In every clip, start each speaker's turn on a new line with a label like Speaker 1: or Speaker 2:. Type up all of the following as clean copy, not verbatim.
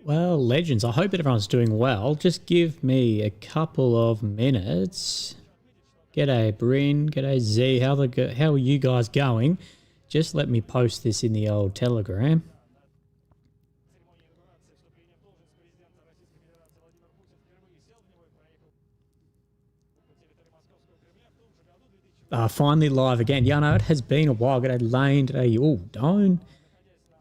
Speaker 1: Well, legends, I hope that everyone's doing well. Just give me a couple of minutes. G'day, Bryn. G'day, Z. How are you guys going? Just let me post this in the old Telegram. Finally live again. Yeah, no, it has been a while. G'day, Lane. G'day, Dawn.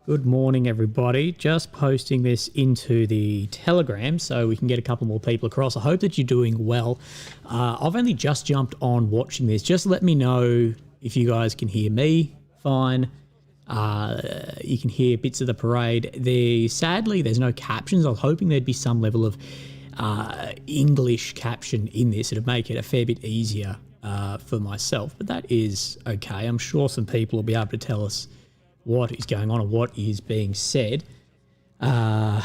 Speaker 1: Good morning, everybody. Just posting this into the Telegram so we can get a couple more people across. I hope that you're doing well. I've only just jumped on watching this. Just let me know if you guys can hear me fine. You can hear bits of the parade. Sadly, there's no captions. I was hoping there'd be some level of English caption in this. It'd make it a fair bit easier for myself, but that is okay. I'm sure some people will be able to tell us what is going on and what is being said. My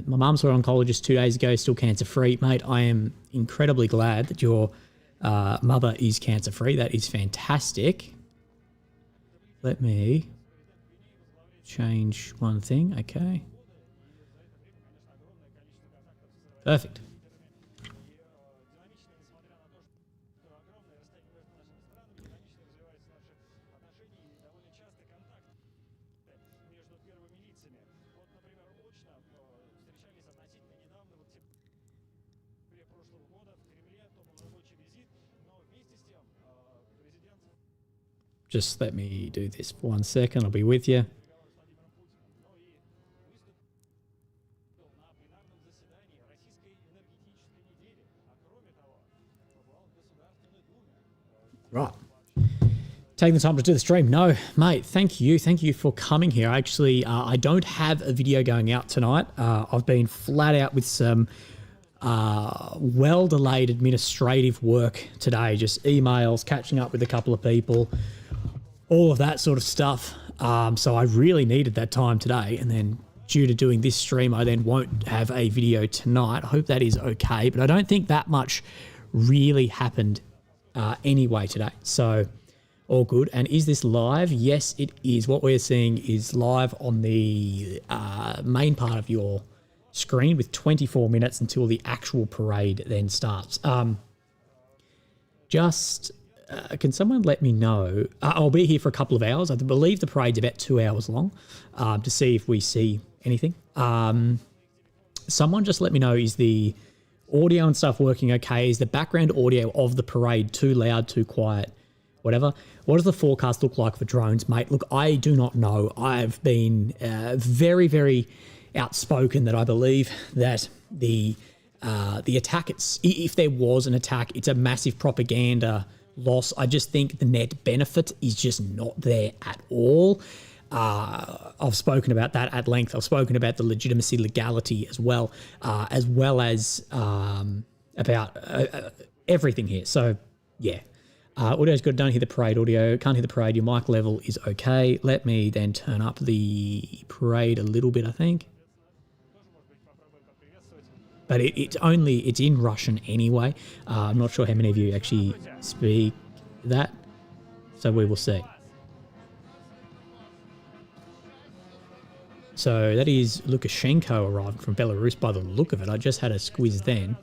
Speaker 1: mum saw an oncologist 2 days ago, still cancer-free. Mate, I am incredibly glad that your mother is cancer-free. That is fantastic. Let me change one thing. Okay. Perfect. Just let me do this for 1 second. I'll be with you. Right. Taking the time to do the stream. No, mate, thank you. Thank you for coming here. Actually, I don't have a video going out tonight. I've been flat out with some well-delayed administrative work today. Just emails, catching up with a couple of people, all of that sort of stuff. So I really needed that time today. And then due to doing this stream, I then won't have a video tonight. I hope that is okay. But I don't think that much really happened anyway today. So all good. And is this live? Yes, it is. What we're seeing is live on the main part of your screen with 24 minutes until the actual parade then starts. Can someone let me know? I'll be here for a couple of hours. I believe the parade's about 2 hours long to see if we see anything. Someone just let me know, is the audio and stuff working okay? Is the background audio of the parade too loud, too quiet, whatever? What does the forecast look like for drones, mate? Look, I do not know. I've been very, very outspoken that I believe that the attack, if there was an attack, it's a massive propaganda loss. I just think the net benefit is just not there at all. I've spoken about that at length. I've spoken about the legitimacy, legality as well as about everything here. So yeah, audio's good. Don't hear the parade audio. Can't hear the parade. Your mic level is okay. Let me then turn up the parade a little bit, I think. But it's in Russian anyway. I'm not sure how many of you actually speak that, so we will see. So that is Lukashenko arriving from Belarus by the look of it. I just had a squiz then.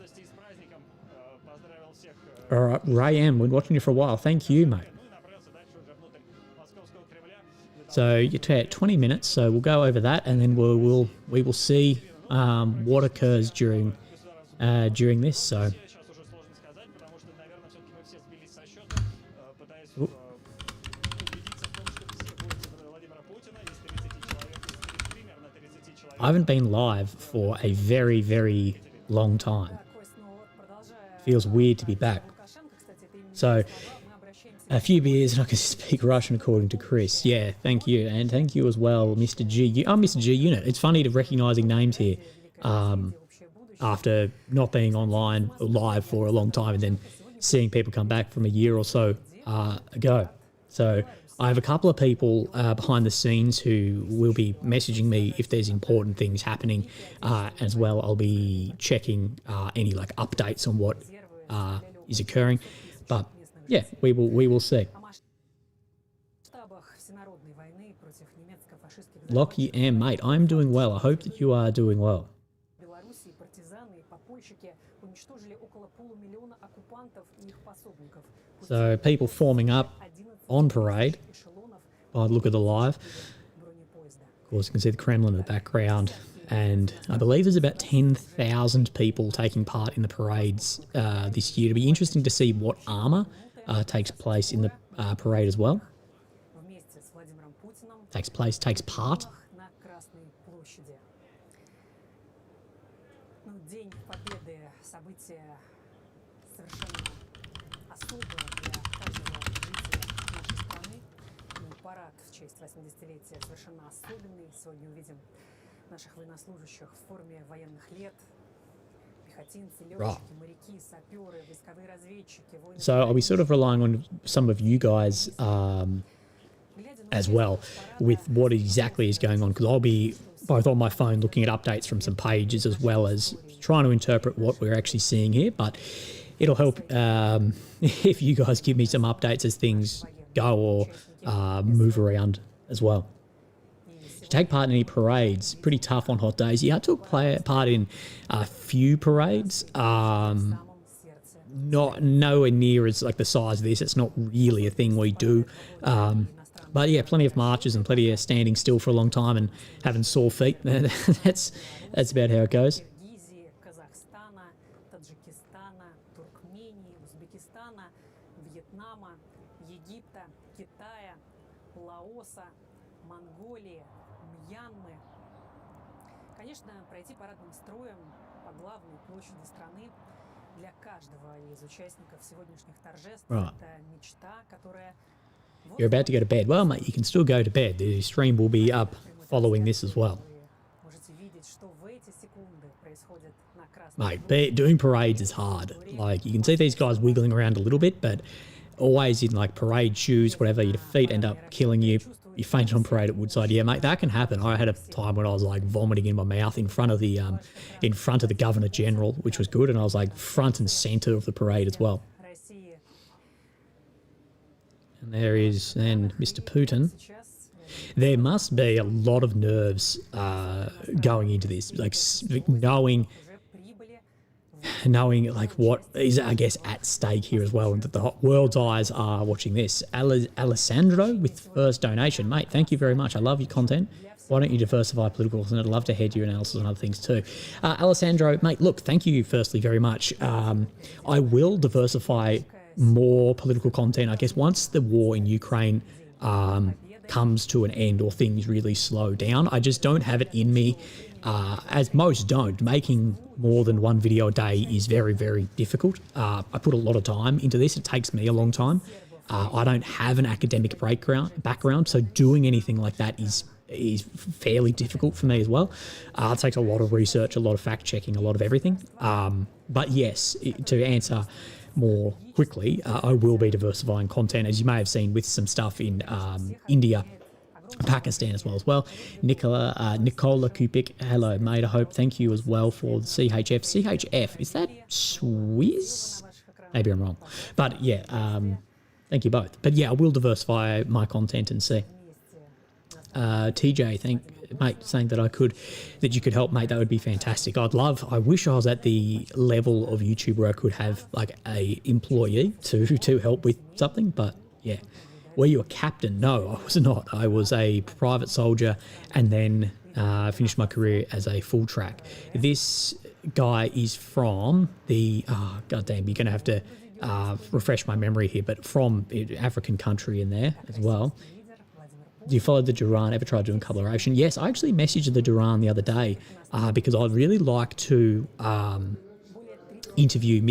Speaker 1: All right, Ray M, we're watching you for a while. Thank you, mate. So you're at 20 minutes, so we'll go over that, and then we will see what occurs during this. So I haven't been live for a very, very long time. Feels weird to be back. So a few beers and I can speak Russian according to Chris. Yeah, thank you. And thank you as well, Mr. G. I'm Mr. G Unit. It's funny to recognizing names here after not being online or live for a long time and then seeing people come back from a year or so ago. So I have a couple of people behind the scenes who will be messaging me if there's important things happening as well. I'll be checking any like updates on what is occurring. But yeah, we will see. Lockie M, mate, I'm doing well. I hope that you are doing well. So people forming up on parade by the look of the live. Of course, you can see the Kremlin in the background. And I believe there's about 10,000 people taking part in the parades this year. It'll be interesting to see what armour takes place in the parade as well. Takes part. Right. So I'll be sort of relying on some of you guys as well with what exactly is going on, because I'll be both on my phone looking at updates from some pages as well as trying to interpret what we're actually seeing here. But it'll help if you guys give me some updates as things go or move around as well. To take part in any parades, pretty tough on hot days. Yeah, I took part in a few parades. Not nowhere near as like the size of this. It's not really a thing we do. But yeah, plenty of marches and plenty of standing still for a long time and having sore feet. That's about how it goes. Right. You're about to go to bed. Well, mate, you can still go to bed. The stream will be up following this as well. Mate, doing parades is hard. Like, you can see these guys wiggling around a little bit, but always in, like, parade shoes, whatever, your feet end up killing you. You fainted on parade at Woodside. Yeah, mate, that can happen. I had a time when I was, like, vomiting in my mouth in front of the Governor General, which was good, and I was, like, front and centre of the parade as well. And there is then Mr. Putin. There must be a lot of nerves going into this, like knowing like what is, I guess, at stake here as well, and that the world's eyes are watching this. Alessandro with first donation. Mate, thank you very much. I love your content. Why don't you diversify political content? I'd love to hear your analysis on other things too. Alessandro, mate, look, thank you firstly very much. I will diversify more political content, I guess, once the war in Ukraine comes to an end or things really slow down. I just don't have it in me, as most don't. Making more than one video a day is very, very difficult. I put a lot of time into this. It takes me a long time. I don't have an academic background, so doing anything like that is fairly difficult for me as well. It takes a lot of research, a lot of fact-checking, a lot of everything. But yes, to answer more quickly, I will be diversifying content, as you may have seen with some stuff in India, Pakistan as well. Nicola Kupik, hello mate, I hope, thank you as well for the CHF. CHF, is that Swiss? Maybe I'm wrong. But yeah, thank you both. But yeah, I will diversify my content and see. TJ, mate, saying that you could help, mate, that would be fantastic. I wish I was at the level of YouTube where I could have like a employee to help with something, but yeah. Were you a captain? No, I was not. I was a private soldier and then finished my career as a full track. This guy is from the, goddamn, you're going to have to refresh my memory here, but from African country in there as well. Do you follow the Duran? Ever tried doing coloration? Yes, I actually messaged the Duran the other day because I'd really like to interview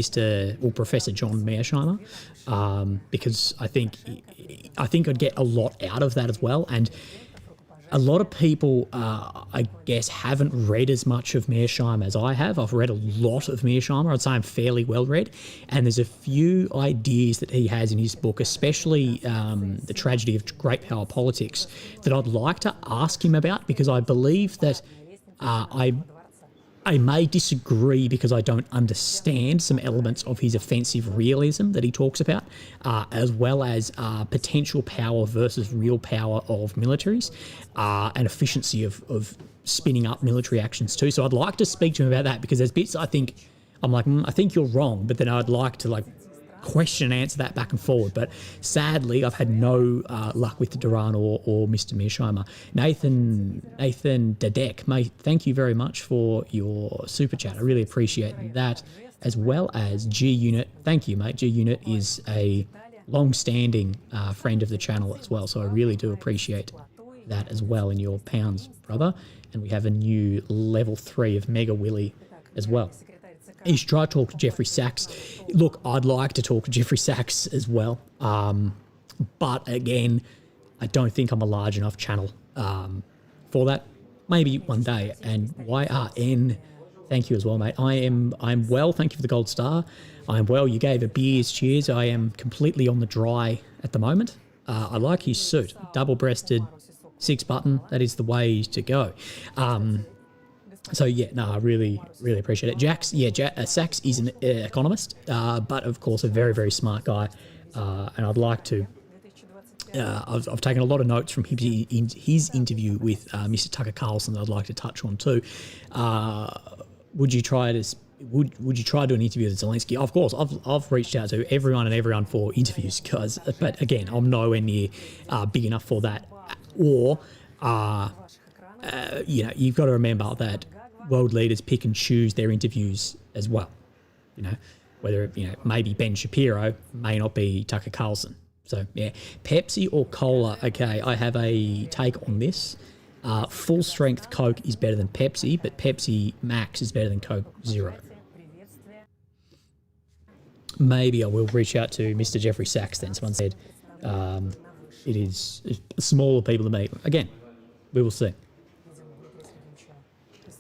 Speaker 1: Professor John Mearsheimer because I think I'd get a lot out of that as well. And a lot of people, I guess, haven't read as much of Mearsheimer as I have. I've read a lot of Mearsheimer. I'd say I'm fairly well read. And there's a few ideas that he has in his book, especially The Tragedy of Great Power Politics, that I'd like to ask him about, because I believe that I may disagree because I don't understand some elements of his offensive realism that he talks about, as well as potential power versus real power of militaries, and efficiency of spinning up military actions too. So I'd like to speak to him about that, because there's bits I think, I'm like, I think you're wrong, but then I'd like to question and answer that back and forward. But sadly, I've had no luck with Duran or Mr. Mearsheimer. Nathan Dadek, mate, thank you very much for your super chat. I really appreciate that, as well as G Unit. Thank you, mate. G Unit is a long-standing friend of the channel as well, so I really do appreciate that as well in your pounds, brother. And we have a new level 3 of Mega Willy as well. You should try to talk to Jeffrey Sachs. Look, I'd like to talk to Jeffrey Sachs as well. But again, I don't think I'm a large enough channel for that. Maybe one day. And YRN, thank you as well, mate. I'm well. Thank you for the gold star. I'm well. You gave a beers cheers. I am completely on the dry at the moment. I like his suit. Double-breasted, 6-button. That is the way to go. So yeah, no, I really, really appreciate it. Sachs is an economist, but of course a very, very smart guy, and I'd like to. I've taken a lot of notes from his interview with Mr. Tucker Carlson that I'd like to touch on too. Would you try to do an interview with Zelensky? Of course, I've reached out to everyone for interviews, but again, I'm nowhere near big enough for that. Or you've got to remember that world leaders pick and choose their interviews as well. Whether maybe Ben Shapiro may not be Tucker Carlson. So yeah, Pepsi or cola? Okay, I have a take on this. Full strength Coke is better than Pepsi, but Pepsi Max is better than Coke Zero. Maybe I will reach out to Mr. Jeffrey Sachs then. Someone said it is smaller people than me. Again, we will see.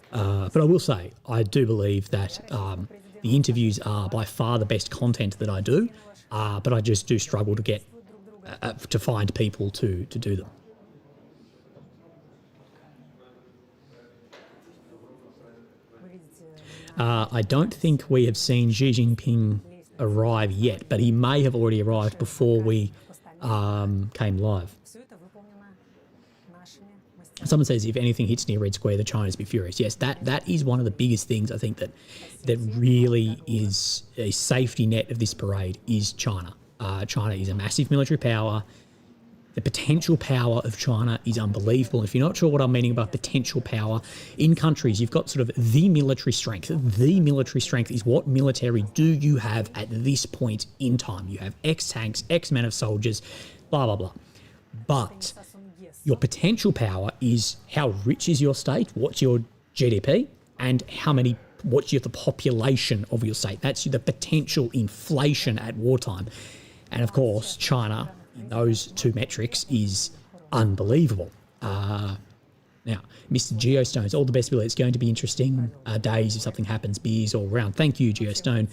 Speaker 1: But I will say, I do believe that the interviews are by far the best content that I do, but I just do struggle to get to find people to do them. I don't think we have seen Xi Jinping arrive yet, but he may have already arrived before we came live. Someone says, if anything hits near Red Square, the Chinese be furious. Yes, that is one of the biggest things I think that really is a safety net of this parade is China. China is a massive military power. The potential power of China is unbelievable. If you're not sure what I'm meaning by potential power, in countries, you've got sort of the military strength. The military strength is what military do you have at this point in time. You have X tanks, X men of soldiers, blah, blah, blah. But your potential power is how rich is your state, what's your GDP, and what's the population of your state. That's the potential inflation at wartime. And of course, China, in those two metrics, is unbelievable. Now, Mr. Geostones, all the best, Billy. It's going to be interesting days if something happens, beers all round. Thank you, Geostone,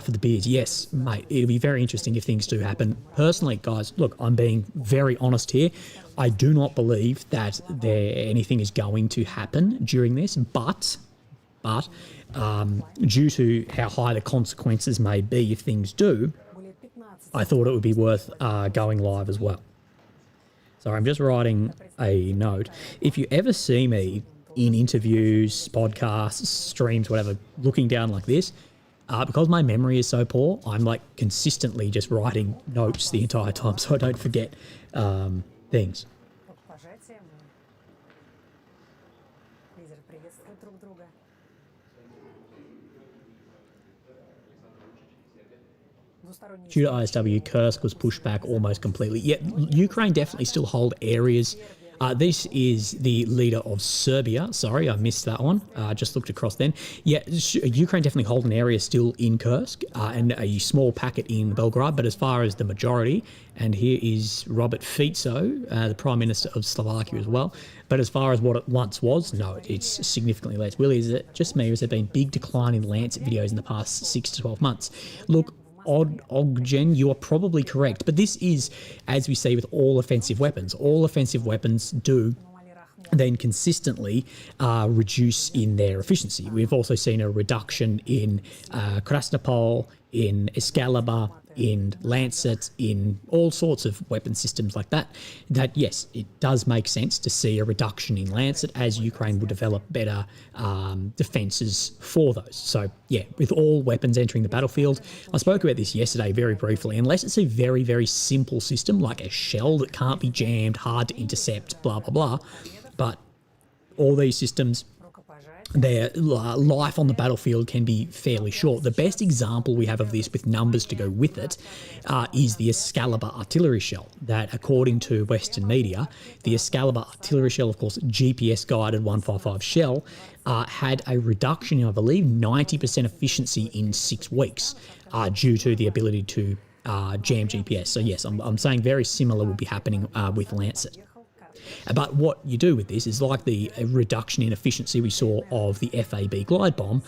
Speaker 1: for the beers. Yes, mate, it'll be very interesting if things do happen. Personally, guys, look, I'm being very honest here. I do not believe that anything is going to happen during this, but due to how high the consequences may be if things do, I thought it would be worth going live as well. So I'm just writing a note. If you ever see me in interviews, podcasts, streams, whatever, looking down like this, because my memory is so poor, I'm like consistently just writing notes the entire time so I don't forget things. Due to ISW, Kursk was pushed back almost completely. Yet Ukraine definitely still hold areas This is the leader of Serbia. Sorry, I missed that one. Just looked across then. Yeah, Ukraine definitely hold an area still in Kursk and a small packet in Belgrade. But as far as the majority, and here is Robert Fico, the Prime Minister of Slovakia as well. But as far as what it once was, no, it's significantly less. Willie, is it just me or has there been big decline in Lancet videos in the past 6 to 12 months? Look, Oggen, you are probably correct. But this is, as we see with all offensive weapons do then consistently reduce in their efficiency. We've also seen a reduction in Krasnopol, in Excalibur, in Lancet, in all sorts of weapon systems like that, yes, it does make sense to see a reduction in Lancet as Ukraine will develop better defences for those. So yeah, with all weapons entering the battlefield, I spoke about this yesterday very briefly, unless it's a very, very simple system like a shell that can't be jammed, hard to intercept, blah, blah, blah, but all these systems, their life on the battlefield can be fairly short. The best example we have of this with numbers to go with it is the Excalibur artillery shell that, according to Western media, the Excalibur artillery shell, of course, GPS guided 155 shell, had a reduction in, I believe, 90% efficiency in 6 weeks due to the ability to jam GPS. So yes, I'm saying very similar will be happening with Lancet. But what you do with this is like the reduction in efficiency we saw of the FAB glide bomb.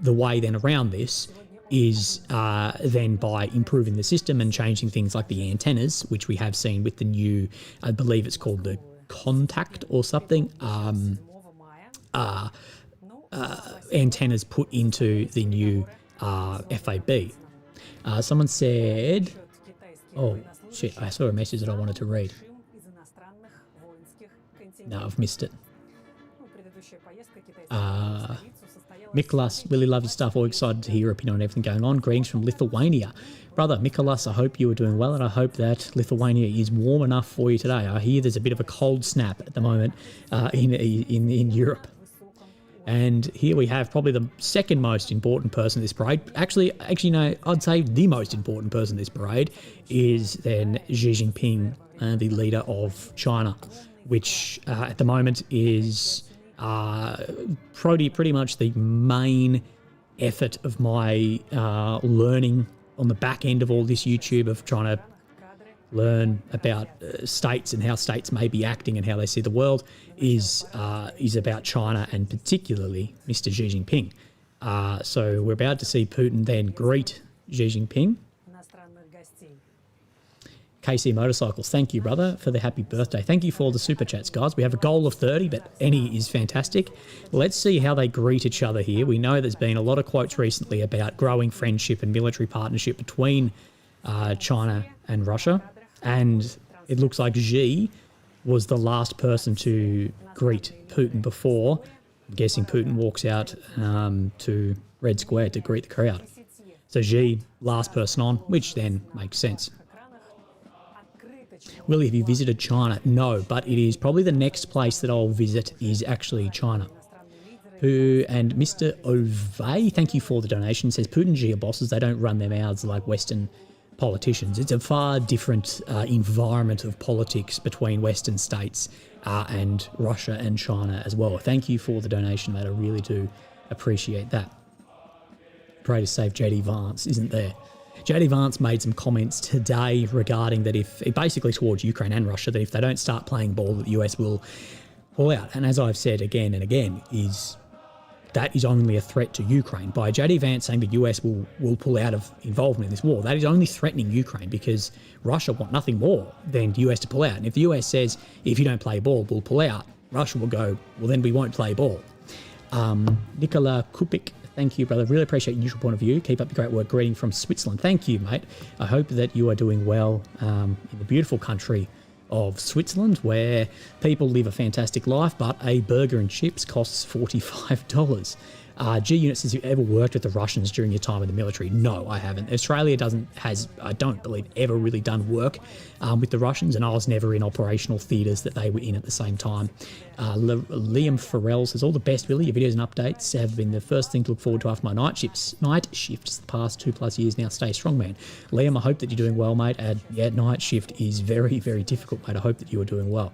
Speaker 1: The way then around this is then by improving the system and changing things like the antennas, which we have seen with the new, I believe it's called the Contact or something, antennas put into the new FAB. Someone said, oh shit, I saw a message that I wanted to read. No, I've missed it. Mikolas, really love your stuff. All excited to hear your opinion on everything going on. Greetings from Lithuania. Brother, Mikolas, I hope you are doing well, and I hope that Lithuania is warm enough for you today. I hear there's a bit of a cold snap at the moment in Europe. And here we have probably the second most important person in this parade. Actually, no, I'd say the most important person in this parade is then Xi Jinping, the leader of China, which at the moment is pretty much the main effort of my learning on the back end of all this YouTube, of trying to learn about states and how states may be acting and how they see the world, is about China and particularly Mr. Xi Jinping. So we're about to see Putin then greet Xi Jinping. KC Motorcycles, thank you, brother, for the happy birthday. Thank you for the super chats, guys. We have a goal of 30, but any is fantastic. Let's see how they greet each other here. We know there's been a lot of quotes recently about growing friendship and military partnership between China and Russia, and it looks like Xi was the last person to greet Putin before. I'm guessing Putin walks out to Red Square to greet the crowd. So Xi, last person on, which then makes sense. Willie, have you visited China? No, but it is probably the next place that I'll visit is actually China. And Mr. Ove, thank you for the donation, says Putin and Xi are bosses. They don't run their mouths like Western politicians. It's a far different environment of politics between Western states and Russia and China as well. Thank you for the donation, mate. I really do appreciate that. Pray to save JD Vance isn't there. JD Vance made some comments today regarding that if, basically towards Ukraine and Russia, that if they don't start playing ball, that the US will pull out. And as I've said again and again, that is only a threat to Ukraine. By JD Vance saying the US will pull out of involvement in this war, that is only threatening Ukraine, because Russia want nothing more than the US to pull out. And if the US says, if you don't play ball, we'll pull out, Russia will go, well, then we won't play ball. Nikola Kupik, thank you, brother. Really appreciate your neutral point of view. Keep up the great work. Greeting from Switzerland. Thank you, mate. I hope that you are doing well in the beautiful country of Switzerland, where people live a fantastic life, but a burger and chips costs $45. G-Unit says, have you ever worked with the Russians during your time in the military? No, I haven't. Australia I don't believe, ever really done work with the Russians, and I was never in operational theatres that they were in at the same time. Liam Farrell says, all the best, Willie. Your videos and updates have been the first thing to look forward to after my night shifts the past 2+ years now. Stay strong, man. Liam, I hope that you're doing well, mate. Yeah, night shift is very, very difficult, mate. I hope that you are doing well.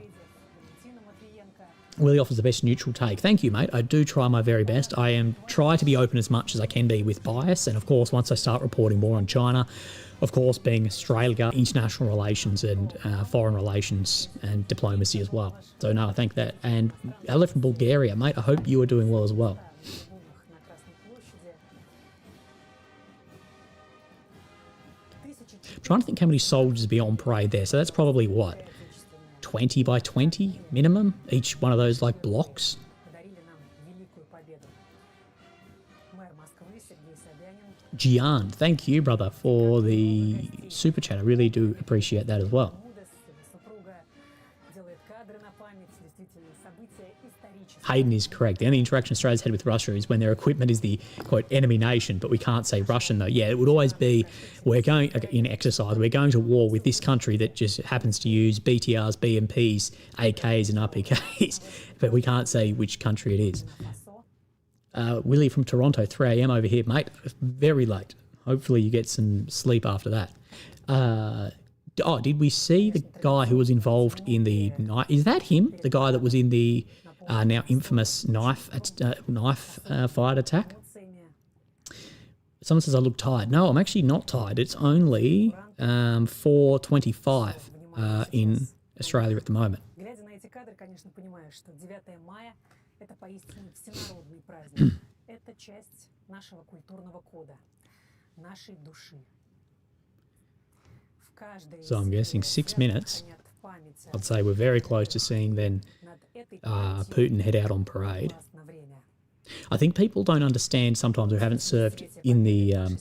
Speaker 1: Willie offers the best neutral take. Thank you, mate. I do try my very best. I try to be open as much as I can be with bias. And of course, once I start reporting more on China, of course, being Australia, international relations and foreign relations and diplomacy as well. So no, I think that. And hello from Bulgaria, mate. I hope you are doing well as well. I'm trying to think how many soldiers be on parade there. So that's probably what? 20 by 20 minimum, each one of those like blocks. Gian, thank you, brother, for the super chat. I really do appreciate that as well. Hayden is correct. The only interaction Australia's had with Russia is when their equipment is the, quote, enemy nation, but we can't say Russian, though. Yeah, it would always be, we're going, in exercise, we're going to war with this country that just happens to use BTRs, BMPs, AKs and RPKs, but we can't say which country it is. Willie from Toronto, 3 a.m. over here, mate. Very late. Hopefully you get some sleep after that. Did we see the guy who was involved in the knife? Is that him? The guy that was in the now infamous knife fired attack? Someone says I look tired. No, I'm actually not tired. It's only 4:25 in Australia at the moment. So I'm guessing 6 minutes. I'd say we're very close to seeing then Putin head out on parade. I think people don't understand sometimes who haven't served in the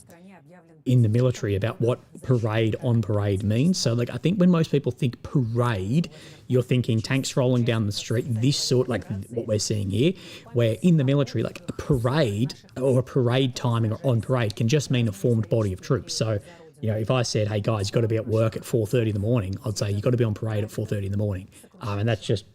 Speaker 1: military about what parade on parade means. So like I think when most people think parade, you're thinking tanks rolling down the street, this sort like what we're seeing here, where in the military like a parade or a parade timing or on parade can just mean a formed body of troops. So you know, if I said, hey guys, you've got to be at work at 4:30 in the morning, I'd say you've got to be on parade at 4:30 in the morning. And that's just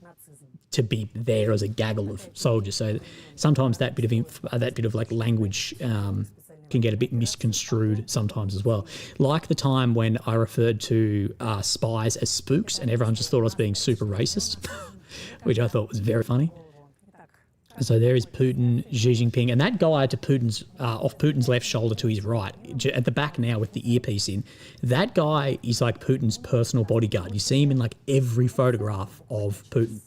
Speaker 1: to be there as a gaggle of soldiers. So sometimes that bit of like language can get a bit misconstrued sometimes as well. Like the time when I referred to spies as spooks and everyone just thought I was being super racist, which I thought was very funny. So there is Putin, Xi Jinping, and that guy to Putin's off Putin's left shoulder to his right, at the back now with the earpiece in. That guy is like Putin's personal bodyguard. You see him in like every photograph of Putin.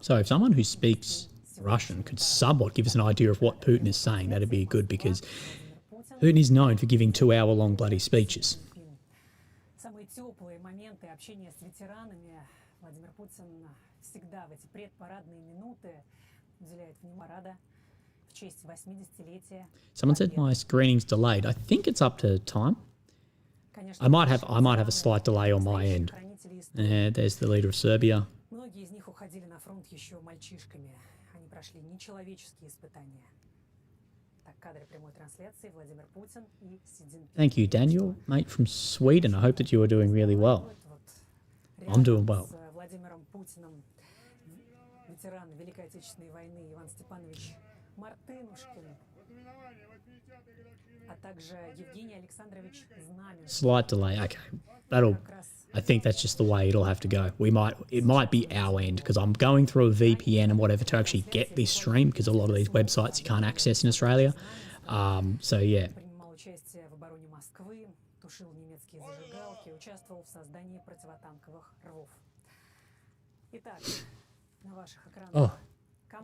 Speaker 1: So if someone who speaks Russian could somewhat give us an idea of what Putin is saying, that'd be good, because Putin is known for giving 2-hour-long bloody speeches. Someone said my screening's delayed. I think it's up to time. I might have a slight delay on my end. There's the leader of Serbia. Thank you, Daniel, mate from Sweden. I hope that you are doing really well. I'm doing well. Slight delay. Okay, I think that's just the way it'll have to go. It might be our end because I'm going through a VPN and whatever to actually get this stream, because a lot of these websites you can't access in Australia. So yeah. Oh,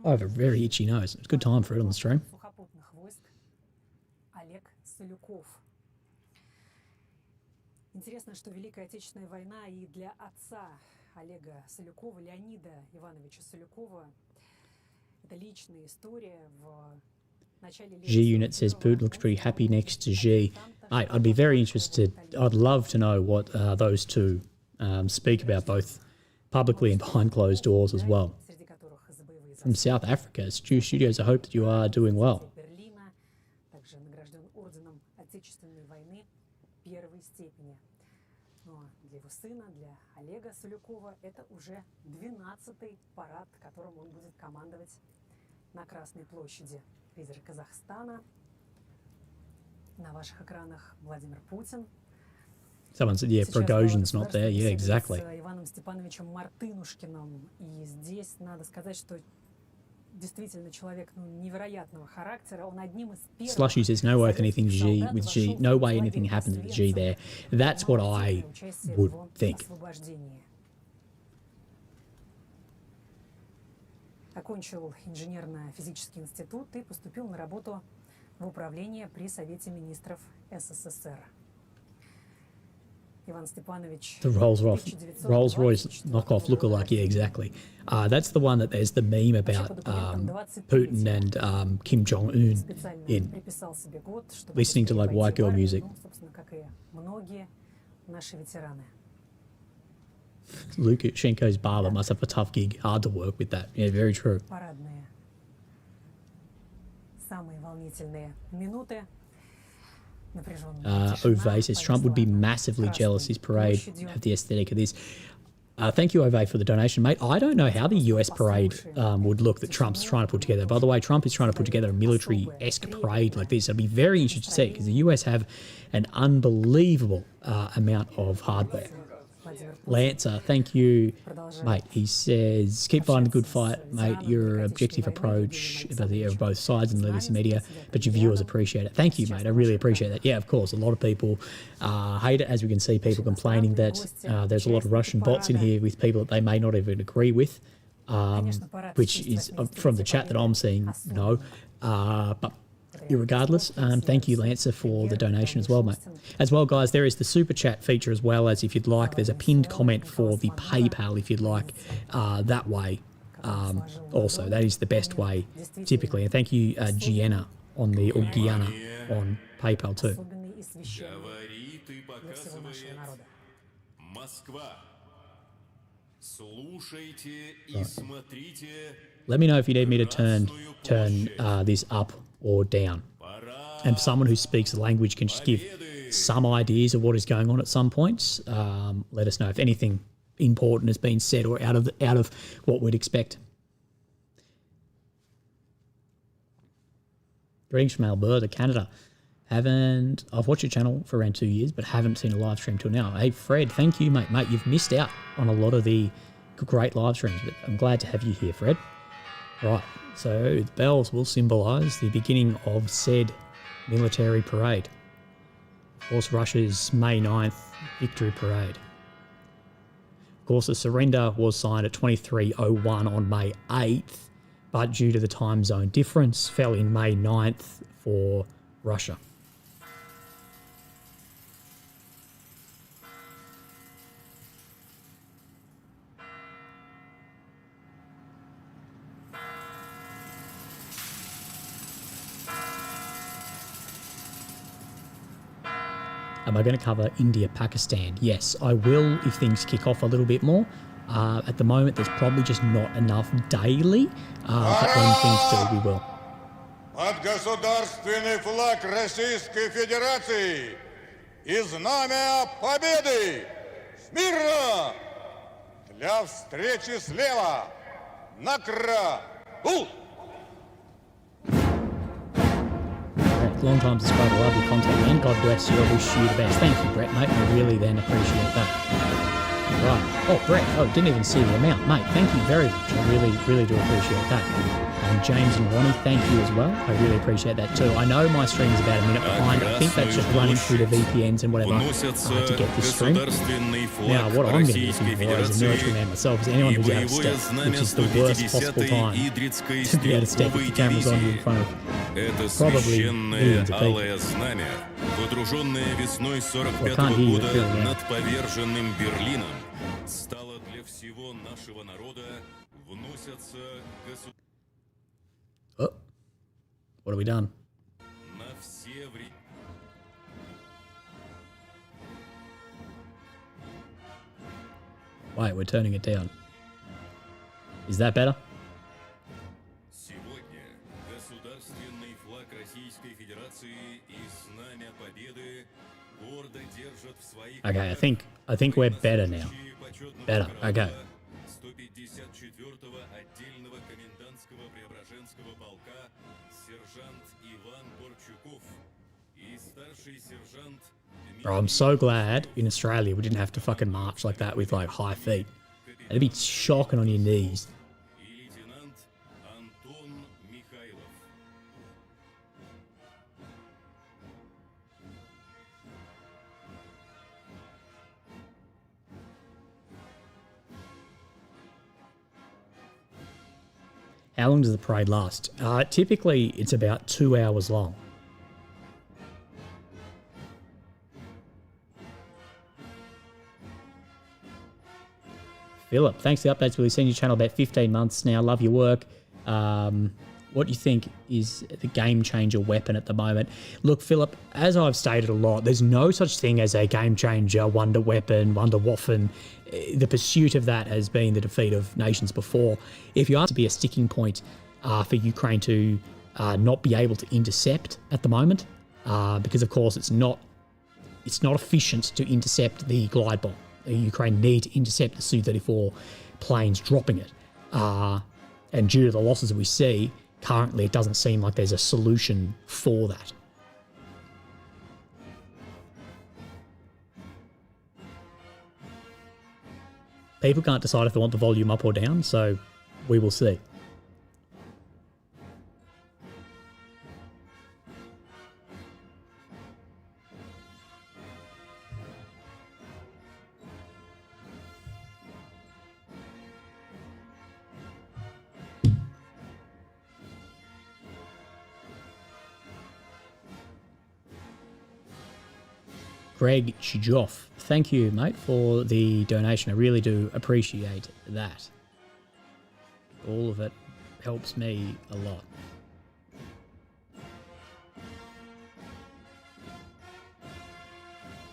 Speaker 1: I have a very itchy nose. It's a good time for it on the stream. Интересно, что Великая Отечественная война и для отца Олега Солюкова, Леонида Ивановича Солюкова, это личная история в начале... G-Unit says Putin looks pretty happy next to Xi. I'd be very interested. I'd love to know what those two speak about, both publicly and behind closed doors as well. From South Africa, Stu Studios, I hope that you are doing well. Его сына, для Олега Солюкова, это уже 12-й парад, которым он будет командовать на Красной площади. Призрак Казахстана. Someone said, yeah, Provocation's not there. Yeah, exactly. Slushy says, no way if anything G with G, no way anything happens with G there. That's what I would think.
Speaker 2: Окончил инженерно-физический институт и поступил на работу в управление при Совете министров СССР.
Speaker 1: The Rolls-Royce knockoff lookalike, yeah, exactly. That's the one that there's the meme about Putin and Kim Jong-un in, listening to like white girl music. Lukashenko's barber must have a tough gig, hard to work with that. Yeah, very true. Ove says Trump would be massively jealous his parade have the aesthetic of this. Thank you, Ove, for the donation, mate. I don't know how the US parade would look that Trump's trying to put together. By the way, Trump is trying to put together a military-esque parade like this. It'll be very interesting to see because the US have an unbelievable amount of hardware. Lancer, thank you, mate. He says, keep fighting the good fight, mate. Your objective approach of both sides in the legacy media, but your viewers appreciate it. Thank you, mate. I really appreciate that. Yeah, of course, a lot of people hate it, as we can see people complaining that there's a lot of Russian bots in here with people that they may not even agree with, which is from the chat that I'm seeing, no. But irregardless, thank you, Lancer, for the donation as well, mate. As well, guys, there is the super chat feature as well, as if you'd like. There's a pinned comment for the PayPal if you'd like that way. Also, that is the best way typically. And thank you, Gianna on the or Gianna on PayPal too. Right. Let me know if you need me to turn this up or down. And someone who speaks the language can just give some ideas of what is going on at some points. Let us know if anything important has been said or out of what we'd expect. Greetings from Alberta, Canada. I've watched your channel for around 2 years, but haven't seen a live stream till now. Hey, Fred, thank you, mate. Mate, you've missed out on a lot of the great live streams, but I'm glad to have you here, Fred. Right, so the bells will symbolise the beginning of said military parade. Of course, Russia's May 9th victory parade. Of course, the surrender was signed at 23:01 on May 8th, but due to the time zone difference, fell in May 9th for Russia. Am I going to cover India, Pakistan? Yes, I will if things kick off a little bit more. At the moment, there's probably just not enough daily, but when things do, we will.
Speaker 3: Под государственный флаг Российской Федерации и знамя Победы! Смирно! Для встречи слева! Накра!
Speaker 1: Long time subscriber, love your content, man. God bless you. I wish you the best. Thank you, Brett, mate. I really then appreciate that. Right. Oh, Brett. Oh, didn't even see the amount, mate. Thank you very much. I really do appreciate that. And James and Ronnie, thank you as well. I really appreciate that too. I know my stream's about a minute behind. I think that's just running through the VPNs and whatever to get this stream. Now, what I'm going to be looking for as a military man myself is anyone who's out of step, which is the worst possible time to be out of step with the cameras on you in front of probably millions of people.
Speaker 4: Водруженная весной 45 года над поверженным Берлином стало для всего нашего народа вносятся
Speaker 1: Oh, what have we done?
Speaker 4: на все времена.
Speaker 1: Wait, we're turning it down. Is that better?
Speaker 4: Сегодня государственный флаг Российской Федерации и знамя Победы гордо держат в своих
Speaker 1: Okay, I think we're better now. Better. Okay.
Speaker 4: 154-го отдельного комендантского Преображенского полка сержант Иван Борчуков и старший сержант
Speaker 1: Bro, I'm so glad in Australia we didn't have to fucking march like that with like high feet. It'd be shocking on your knees.
Speaker 4: и лейтенант Антон Михайлов.
Speaker 1: How long does the parade last? Typically, it's about 2 hours long. Philip, thanks for the updates. We've seen your channel about 15 months now. Love your work. What do you think is the game changer weapon at the moment? Look, Philip, as I've stated a lot, there's no such thing as a game changer, wonder weapon, wonder waffen. The pursuit of that has been the defeat of nations before. If you ask to be a sticking point for Ukraine to not be able to intercept at the moment, because of course it's not efficient to intercept the glide bomb. Ukraine need to intercept the Su-34 planes dropping it. And due to the losses that we see, currently it doesn't seem like there's a solution for that. People can't decide if they want the volume up or down, so we will see. Greg Chijoff, thank you, mate, for the donation. I really do appreciate that. All of it helps me a lot.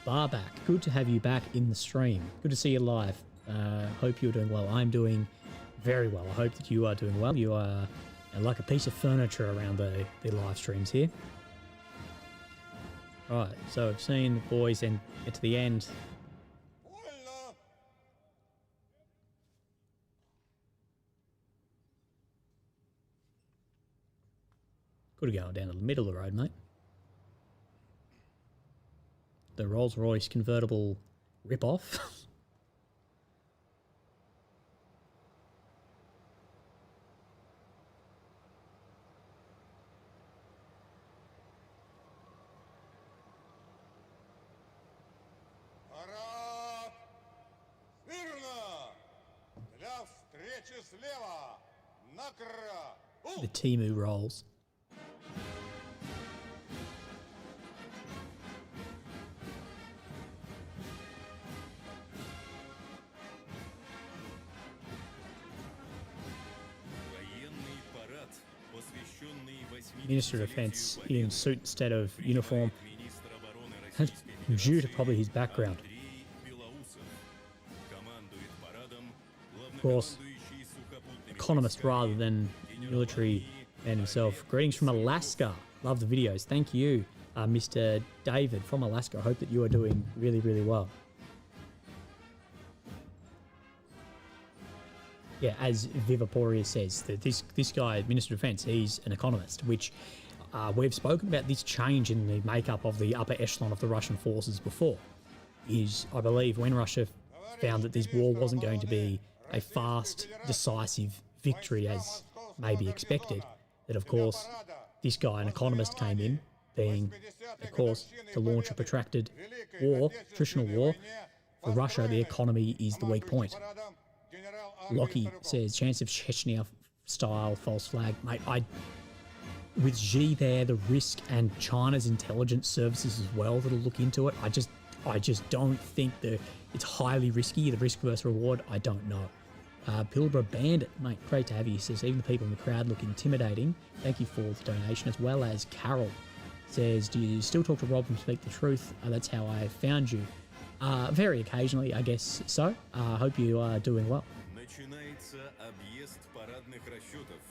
Speaker 1: Barback, good to have you back in the stream. Good to see you live. Hope you're doing well. I'm doing very well. I hope that you are doing well. You are like a piece of furniture around the live streams here. Right, so I've seen the boys and get to the end. Could have gone down the middle of the road, mate. The Rolls-Royce convertible rip-off. The Timu rolls. Minister of Defense in suit instead of uniform. Due to probably his background. Of course, economist rather than military man himself. Greetings from Alaska. Love the videos. Thank you, Mr. David from Alaska. I hope that you are doing really, really well. Yeah, as Vivaporia says, that this guy, Minister of Defense, he's an economist, which we've spoken about this change in the makeup of the upper echelon of the Russian forces before. Is, I believe, when Russia found that this war wasn't going to be a fast, decisive victory as maybe expected, that of course this guy, an economist, came in, being, of course, to launch a protracted war, attritional war. For Russia, the economy is the weak point. Lockie says, chance of Chechnya style false flag. Mate, with Xi there, the risk and China's intelligence services as well that'll look into it, I just don't think that it's highly risky. The risk versus reward, I don't know. Pilbara Bandit, mate, great to have you. He says, even the people in the crowd look intimidating. Thank you for the donation, as well as Carol says, do you still talk to Rob and speak the truth? That's how I found you. Very occasionally, I guess so. Hope you are doing well.
Speaker 4: Начинается объезд парадных расчетов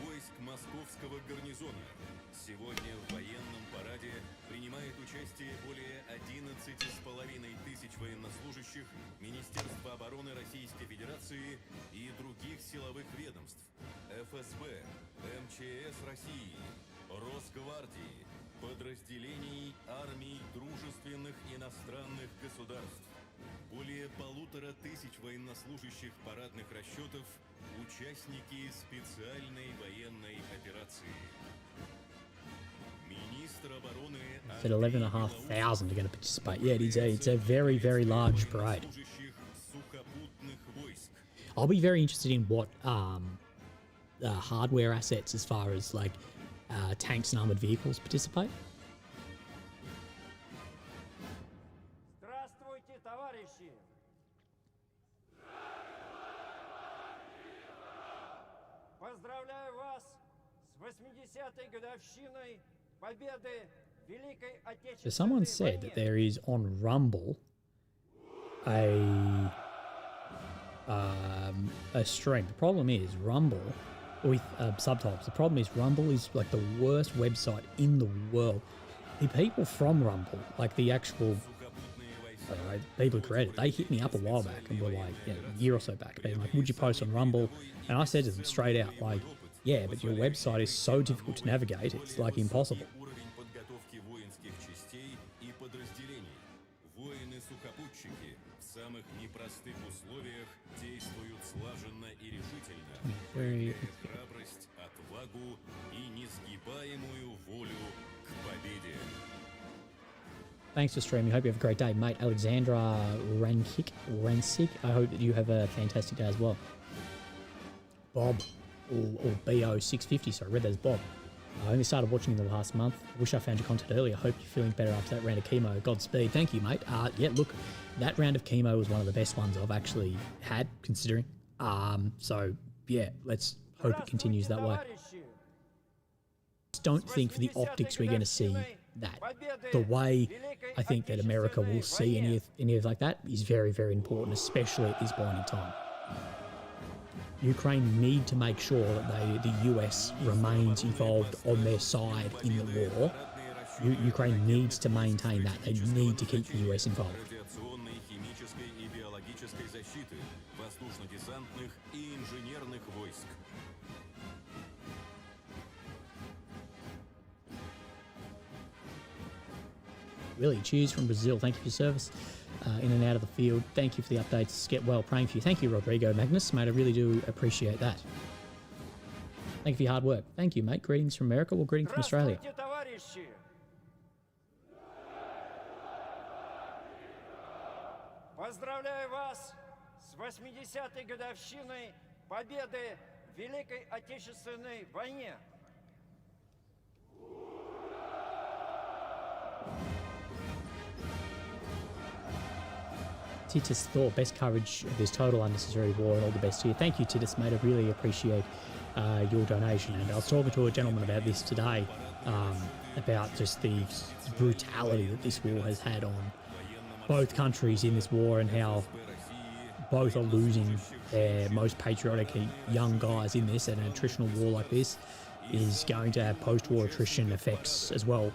Speaker 4: войск московского гарнизона. Сегодня в военном параде принимает участие более 11,5 тысяч военнослужащих Министерства обороны Российской Федерации и других силовых ведомств, ФСБ, МЧС России, Росгвардии, подразделений армий дружественных иностранных государств, более 1500 военнослужащих парадных расчетов, участники специальной военной операции. Министр обороны
Speaker 1: Said 11,500 are going to participate. Yeah, it's a very, very large parade.
Speaker 4: сухопутных войск.
Speaker 1: I'll be very interested in what hardware assets as far as like tanks and armored vehicles participate.
Speaker 5: Здравствуйте, товарищи! Поздравляю вас с 80-й годовщиной победы в Великой
Speaker 1: So someone
Speaker 5: Отечественной
Speaker 1: said that
Speaker 5: войне.
Speaker 1: there is on Rumble a stream. The problem is Rumble with subtitles. The problem is Rumble is like the worst website in the world. The people from Rumble, like the actual people who created it, they hit me up a while back and were like, yeah, a year or so back, being like, would you post on Rumble? And I said to them straight out, like, yeah, but your website is so difficult to navigate, it's like impossible.
Speaker 4: Уровень подготовки воинских частей и подразделений. Воины-сухопутчики в самых непростых условиях действуют слаженно и решительно, проявляя храбрость, отвагу и несгибаемую волю к победе.
Speaker 1: Thanks for streaming. Hope you have a great day, mate. Alexandra Ransik. I hope that you have a fantastic day as well. Bob, or BO650, so I read that as Bob. I only started watching in the last month. Wish I found your content earlier. Hope you're feeling better after that round of chemo. Godspeed. Thank you, mate. Yeah, look, that round of chemo was one of the best ones I've actually had, considering. So, yeah, let's hope it continues that way. Just don't think for the optics we're going to see that. The way I think that America will see any of like that is very, very important, especially at this point in time. Ukraine need to make sure that the US remains involved on their side in the war. Ukraine needs to maintain that. They need to keep the US involved.
Speaker 4: Радиационной, химической и биологической защиты, воздушно-десантных и инженерных войск.
Speaker 1: Really, cheers from Brazil. Thank you for your service in and out of the field. Thank you for the updates. Get well. Praying for you. Thank you, Rodrigo Magnus, mate. I really do appreciate that. Thank you for your hard work. Thank you, mate. Greetings from America. Well, greetings from Australia.
Speaker 5: Здравствуйте, товарищи! Поздравляю вас с 80-й годовщиной победы в Великой Отечественной войне.
Speaker 1: Titus Thor, best coverage of this total unnecessary war and all the best to you. Thank you, Titus, mate. I really appreciate your donation. And I was talking to a gentleman about this today, about just the brutality that this war has had on both countries in this war and how both are losing their most patriotic young guys in this, and an attritional war like this is going to have post-war attrition effects as well,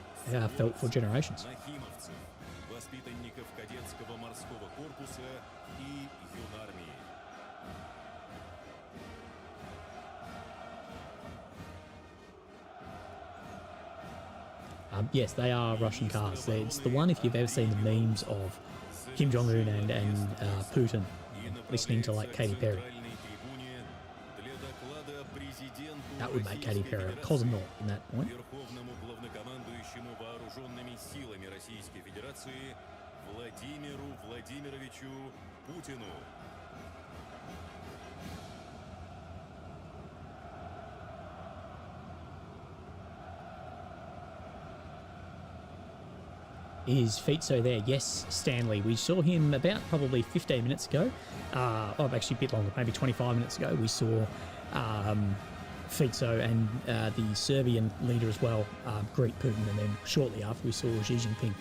Speaker 1: felt for generations.
Speaker 4: Нахимовцев, воспитанников кадетского морского корпуса и юнармии.
Speaker 1: Yes, they are Russian cars. It's the one, if you've ever seen the memes of Kim Jong-un and Putin listening to like Katy Perry. That would make Katy Perry a cosmonaut in that point.
Speaker 4: Верховному главнокомандующему вооруженными силами Российской Федерации Владимиру Владимировичу Путину.
Speaker 1: Is Fitzo there? Yes, Stanley. We saw him about probably 15 minutes ago. Actually a bit longer, maybe 25 minutes ago. We saw Fitzo and the Serbian leader as well greet Putin, and then shortly after we saw Xi Jinping.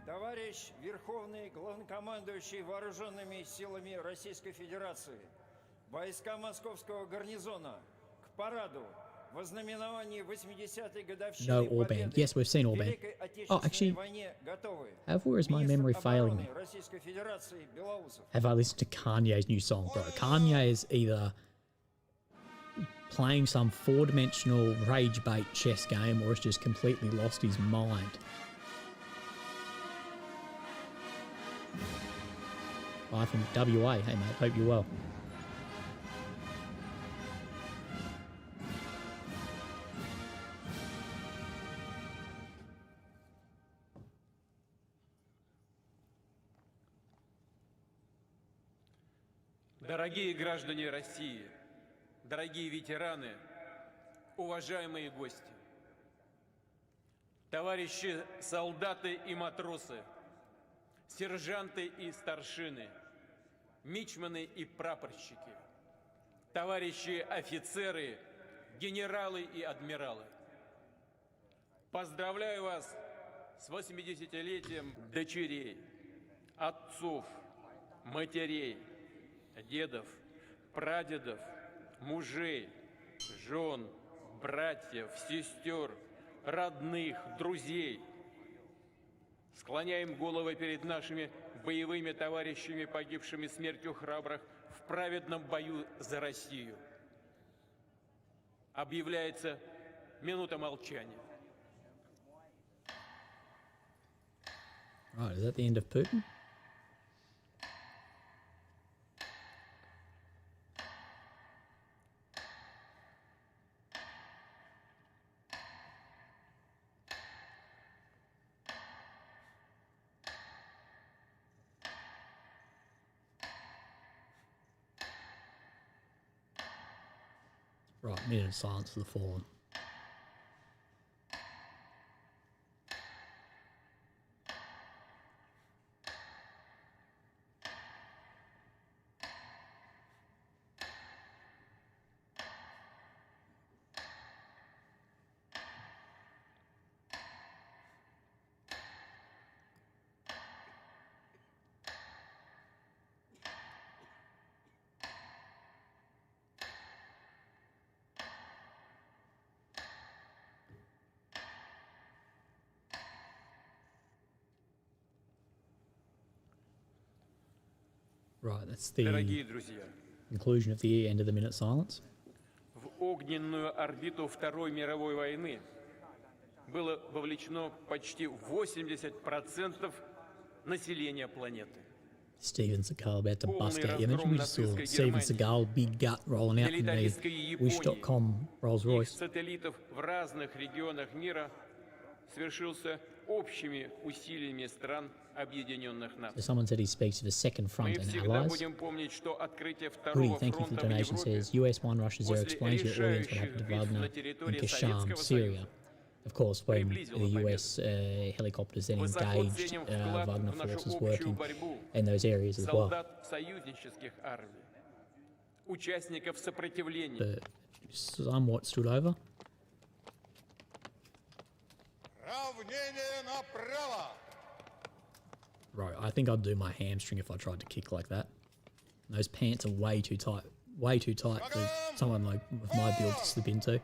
Speaker 5: Товарищ Верховный Главнокомандующий Вооруженными силами Российской Федерации, войска Московского гарнизона к параду во знаменовании 80-й годовщины
Speaker 1: No Orban.
Speaker 5: победы
Speaker 1: Yes, we've seen
Speaker 5: в
Speaker 1: Orban.
Speaker 5: Великой
Speaker 1: Oh,
Speaker 5: Отечественной
Speaker 1: actually,
Speaker 5: войне готовы.
Speaker 1: or is my
Speaker 5: Министр
Speaker 1: memory failing
Speaker 5: обороны
Speaker 1: me?
Speaker 5: Российской Федерации Белоусов.
Speaker 1: Have I listened to Kanye's new song, bro? Kanye is either playing some four-dimensional rage bait chess game or has just completely lost his mind. Bye from WA. Hey mate, hope you're well.
Speaker 6: Дорогие граждане России, дорогие ветераны, уважаемые гости, товарищи солдаты и матросы, сержанты и старшины, мичманы и прапорщики, товарищи офицеры, генералы и адмиралы. Поздравляю вас с 80-летием дочерей, отцов, матерей, дедов, прадедов, мужей, жен, братьев, сестер, родных, друзей. Склоняем головы перед нашими боевыми товарищами, погибшими смертью храбрых в праведном бою за Россию. Объявляется минута молчания.
Speaker 1: Right, is that the end of Putin? Right, minute of silence for the fallen. Right, that's the
Speaker 6: Дорогие друзья,
Speaker 1: conclusion of the end of the minute silence.
Speaker 6: в огненную орбиту Второй мировой войны было вовлечено почти 80% населения планеты.
Speaker 1: Steven Seagal about to bust out. Yeah, mentioned we just saw Steven Seagal big gut rolling out in the Wish.com Rolls
Speaker 6: Их
Speaker 1: Royce.
Speaker 6: сателлитов в разных регионах мира свершился общими усилиями стран Объединенных
Speaker 1: So
Speaker 6: Наций.
Speaker 1: someone said he speaks of a second front
Speaker 6: Мы
Speaker 1: and
Speaker 6: всегда
Speaker 1: allies.
Speaker 6: будем помнить, что открытие
Speaker 1: Goody,
Speaker 6: второго
Speaker 1: thank you for the
Speaker 6: фронта в
Speaker 1: donation.
Speaker 6: Европе
Speaker 1: Says US 1, Russia 0.
Speaker 6: после
Speaker 1: Explain to your audience what happened to
Speaker 6: решающих битв
Speaker 1: Wagner
Speaker 6: на
Speaker 1: in
Speaker 6: территории
Speaker 1: Kasham,
Speaker 6: Советского
Speaker 1: Syria.
Speaker 6: Союза.
Speaker 1: Of course, when the
Speaker 6: Приблизила
Speaker 1: US helicopters then
Speaker 6: Высоко
Speaker 1: engaged
Speaker 6: ценим вклад
Speaker 1: Wagner
Speaker 6: в нашу
Speaker 1: forces
Speaker 6: общую
Speaker 1: working
Speaker 6: борьбу
Speaker 1: in those areas as well.
Speaker 6: солдат союзнических армий, участников сопротивления,
Speaker 1: But somewhat stood over.
Speaker 3: Равнение направо!
Speaker 1: Right, I think I'd do my hamstring if I tried to kick like that. Those pants are way too tight for someone like with my build to slip into.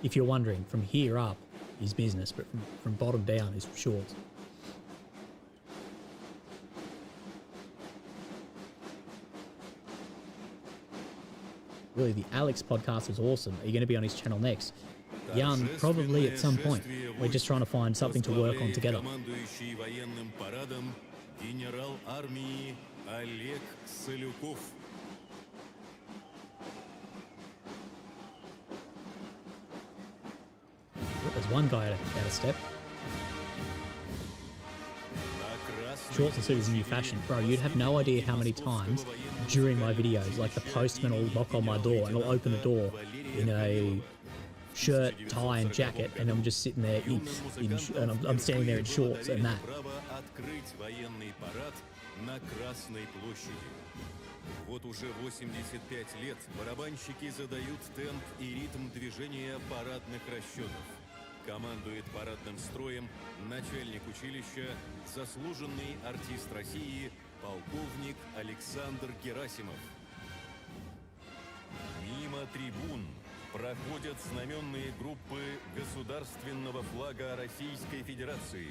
Speaker 1: If you're wondering, from here up is business, but from bottom down is shorts. Really, the Alex podcast was awesome. Are you going to be on his channel next? Jan, probably at some point. We're just trying to find something to work on together.
Speaker 4: Командующий военным парадом генерал армии Олег Солюков.
Speaker 1: There's one guy out of step. Shorts and suit is a new fashion. Bro, you'd have no idea how many times during my videos, like the postman will knock on my door and I'll open the door in a shirt, tie and jacket, and I'm just sitting there and I'm standing there in shorts and that.
Speaker 4: Право открыть военный парад на Красной площади. Вот уже 85 лет барабанщики задают темп и ритм движения парадных расчетов. Командует парадным строем начальник училища, заслуженный артист России, полковник Александр Герасимов. Мимо трибун проходят знаменные группы государственного флага Российской Федерации,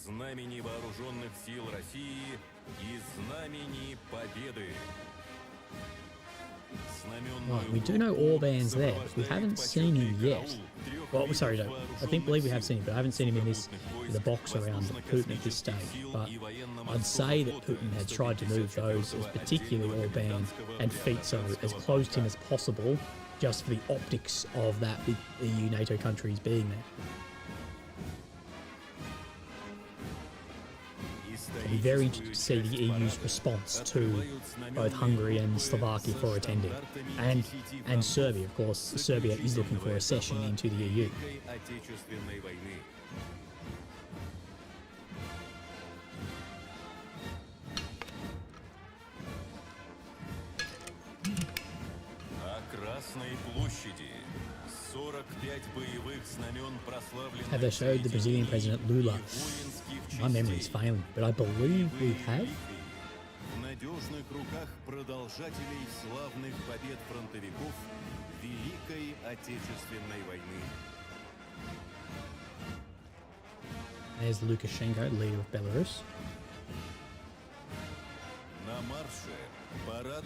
Speaker 4: знамени Вооруженных сил России и знамени Победы.
Speaker 1: Right, we do know Orban's there. We haven't seen him yet. Well, sorry, no, believe we have seen him, but I haven't seen him in the box around Putin at this stage. But I'd say that Putin had tried to move those, as particularly Orban and Fico, as close to him as possible, just for the optics of that with EU NATO countries being there. I'll be very interested to see the EU's response to both Hungary and Slovakia for attending. And Serbia, of course. Serbia is looking for a session into the EU. Have they showed the Brazilian President Lula? My memory is failing, but I believe we have.
Speaker 4: В надежных руках продолжателей славных побед фронтовиков Великой Отечественной войны.
Speaker 1: There's Lukashenko, leader of Belarus.
Speaker 4: На марше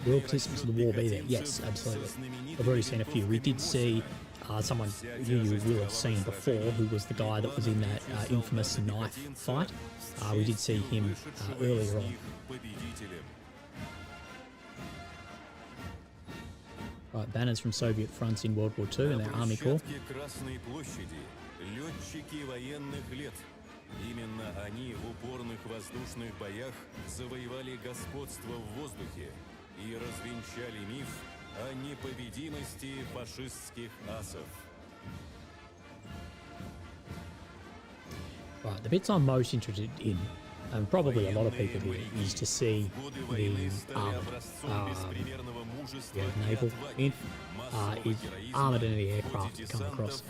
Speaker 1: Will participants of the war be there? Yes, absolutely. I've already seen a few. We did see someone who you will have seen before, who was the guy that was in that infamous knife fight. We did see him earlier on. Right, banners from Soviet fronts in World War II and their Army Corps.
Speaker 4: Именно они в упорных воздушных боях завоевали господство в воздухе и развенчали миф о непобедимости фашистских асов.
Speaker 1: Right, the bits I'm most interested in, and probably a lot of people here, is to see the naval in, is armoured anti-aircraft come across.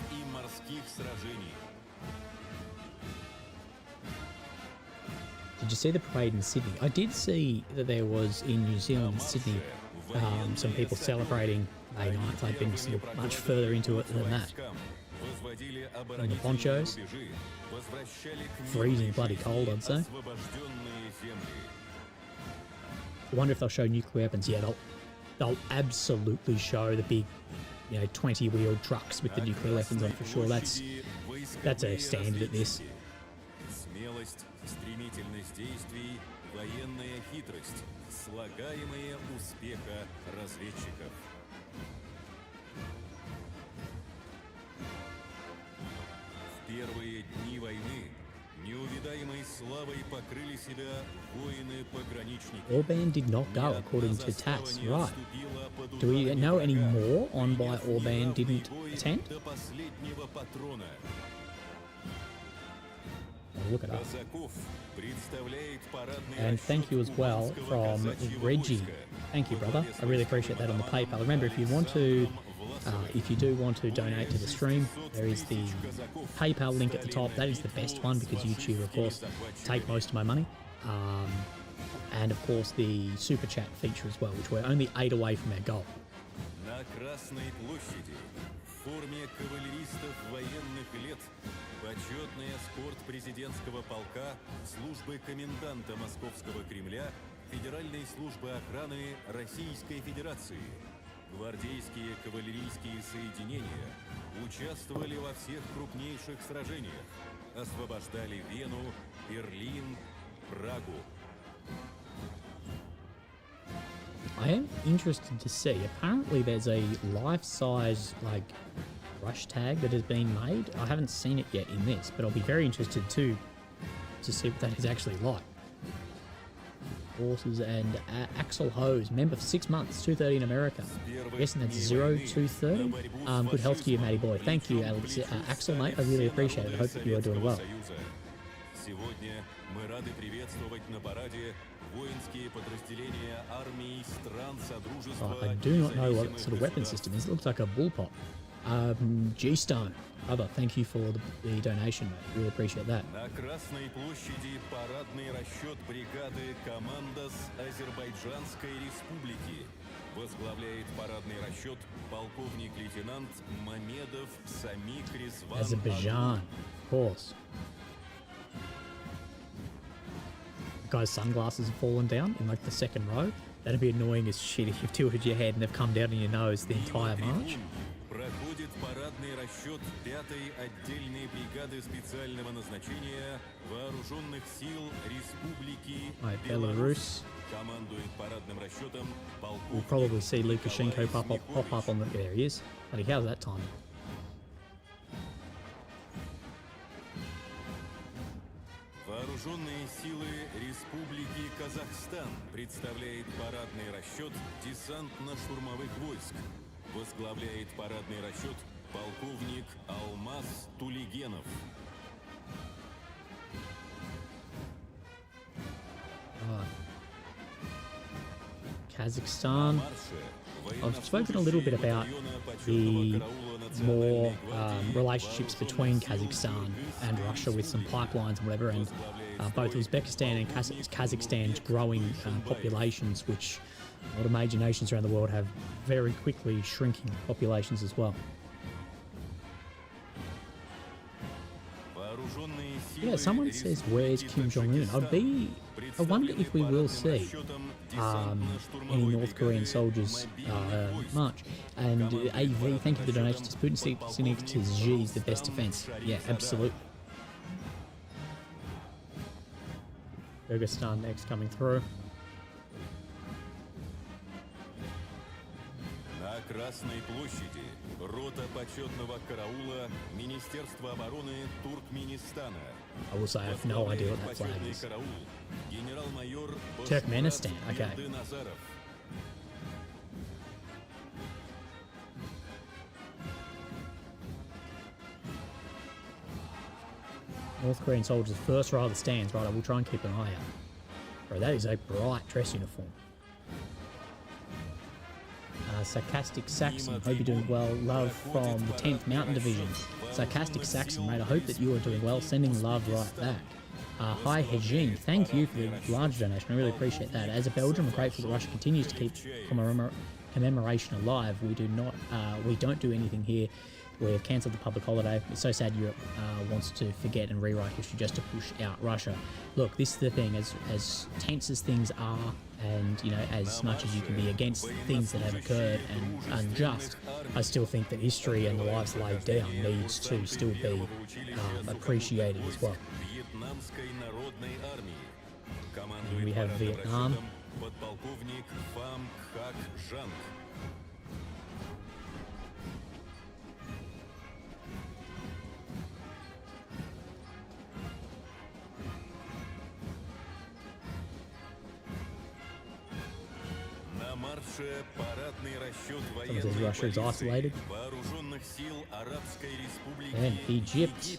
Speaker 1: Did you see the parade in Sydney? I did see that there was in New Zealand and Sydney some people celebrating May 9th. I've been to look much further into it than that. And the ponchos. Freezing bloody cold, I'd say. I wonder if they'll show nuclear weapons. Yeah, they'll absolutely show the big, 20-wheeled trucks with the nuclear weapons on for sure. That's a standard at this.
Speaker 4: Стремительность действий, военная хитрость, слагаемые успеха разведчиков. В первые дни войны неувидаемой славой покрыли себя воины-пограничники.
Speaker 1: Orban did not go according to TASS, right? Do we know any more on why Orban didn't attend? Look it up. And thank you as well from Reggie. Thank you, brother. I really appreciate that on the PayPal. Remember, if you do want to donate to the stream, there is the PayPal link at the top. That is the best one because YouTube, of course, take most of my money. And of course, the super chat feature as well, which we're only 8 away from our goal.
Speaker 4: Почетный эскорт президентского полка, службы коменданта Московского Кремля, Федеральной службы охраны Российской Федерации. Гвардейские кавалерийские соединения участвовали во всех крупнейших сражениях, освобождали Вену, Берлин, Прагу.
Speaker 1: I am interested to see. Apparently, there's a life-size rush tag that has been made. I haven't seen it yet in this, but I'll be very interested to see what that is actually like. Horses and Axel Hose, member for 6 months, 230 in America. Yes, and that's 0230. Good health to you, Matty boy. Thank you, Alex. Axel, mate. I really appreciate it. I hope that you are doing well.
Speaker 4: Сегодня мы рады приветствовать на параде воинские подразделения армий стран Содружества.
Speaker 1: I do not know what sort of weapon system is. It looks like a bullpup. G-Stone. Brother, thank you for the donation, mate. Really appreciate that.
Speaker 4: На Красной площади парадный расчет бригады «Командос Азербайджанской Республики». Возглавляет парадный расчет полковник-лейтенант Мамедов Самик Резван.
Speaker 1: Azerbaijan, of course. guy's sunglasses have fallen down in like the second row. That'd be annoying as shit if you've tilted your head and they've come down in your nose the entire march.
Speaker 4: Проходит парадный расчет 5-й отдельной бригады специального назначения Вооруженных сил Республики
Speaker 1: Belarus.
Speaker 4: Командует парадным расчетом
Speaker 1: We'll probably see Lukashenko pop up on the... There he is. Bloody how's that timing?
Speaker 4: Вооруженные силы Республики Казахстан представляет парадный расчет десантно-штурмовых войск. Возглавляет парадный расчет полковник Алмаз Тулигенов.
Speaker 1: Kazakhstan. I've spoken a little bit about the more relationships between Kazakhstan and Russia with some pipelines and whatever, and both Uzbekistan and Kazakhstan's growing populations, which a lot of major nations around the world have very quickly shrinking populations as well. Yeah, someone says, where's Kim Jong-un? I wonder if we will see any North Korean soldiers march. And AV, thank you for the donation to Sputnik to Xi is the best defense. Yeah, absolutely. Kyrgyzstan next coming through.
Speaker 4: На Красной площади рота почетного караула Министерства обороны Туркменистана.
Speaker 1: I will say I have no idea what that flag is.
Speaker 4: Караул, генерал-майор
Speaker 1: Turkmenistan, okay.
Speaker 4: Назаров.
Speaker 1: North Korean soldiers, first row of the stands. Right, I will try and keep an eye out. Bro, that is a bright dress uniform. Sarcastic Saxon, hope you're doing well. Love from the 10th Mountain Division. Sarcastic Saxon, mate, I hope that you are doing well. Sending love right back. Hi Hejin, thank you for the large donation. I really appreciate that. As a Belgian, I'm grateful that Russia continues to keep commemoration alive. We don't do anything here. We've cancelled the public holiday. It's so sad Europe wants to forget and rewrite history just to push out Russia. Look, this is the thing, as tense as things are, and you know, as much as you can be against things that have occurred and unjust, I still think that history and the lives laid down needs to still be appreciated as well. And we have Vietnam. Says Russia is isolated. And Egypt.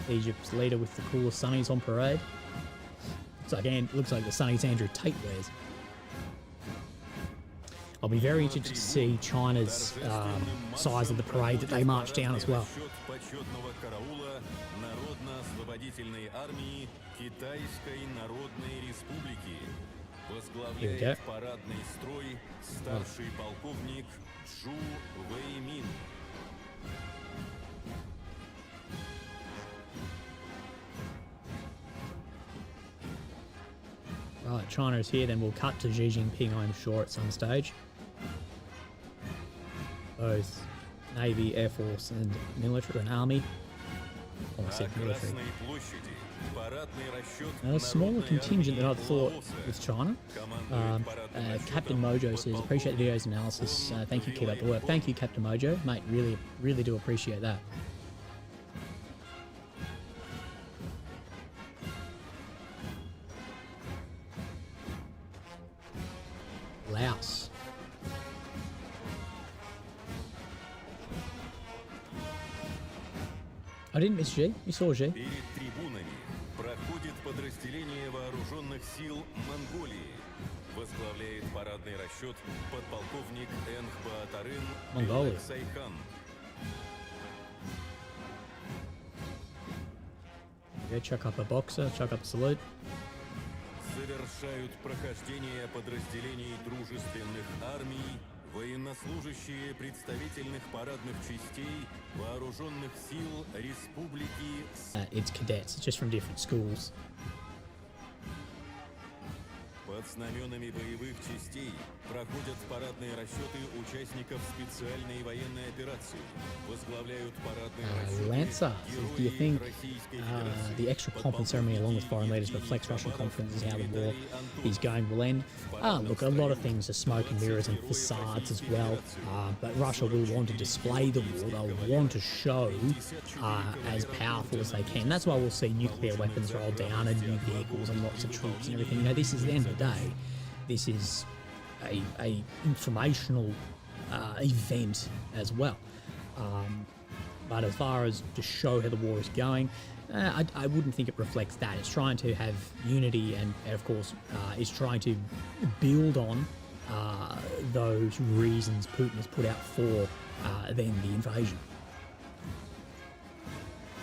Speaker 1: Egypt's leader with the coolest sunnies on parade. So again, looks like the sunnies Andrew Tate wears. I'll be very interested to see China's size of the parade that they march down as well. Here we go. Right, China is here, then we'll cut to Xi Jinping, I'm sure, at some stage. Both Navy, Air Force, and military and army. I said military. A smaller contingent than I thought with China. Captain Mojo says, appreciate the video's analysis. Thank you, keep up the work. Thank you, Captain Mojo. Mate, really, really do appreciate that. Laos. I didn't miss G. You saw G.
Speaker 4: Перед трибунами проходит подразделение вооруженных сил Монголии. Возглавляет парадный расчет подполковник Энхбаатарын Алексайхан.
Speaker 1: Yeah, chuck up a boxer, chuck up a salute.
Speaker 4: Завершают прохождение подразделений дружественных армий военнослужащие представительных парадных частей вооруженных сил Республики
Speaker 1: It's cadets, it's just from different schools.
Speaker 4: Под знаменами боевых частей проходят парадные расчеты участников специальной военной операции. Возглавляют парадные расчеты
Speaker 1: Lancer, do you think
Speaker 4: Российской
Speaker 1: the extra pomp and ceremony along with foreign leaders reflects Russian confidence in how the war is going will end? Look, a lot of things are smoke and mirrors and facades as well, but Russia will want to display the war. They'll want to show as powerful as they can. That's why we'll see nuclear weapons rolled down and new vehicles and lots of troops and everything. You know, this is the end of the day. This is a informational event as well. But as far as to show how the war is going, I wouldn't think it reflects that. It's trying to have unity and of course, is trying to build on those reasons Putin has put out for then the invasion.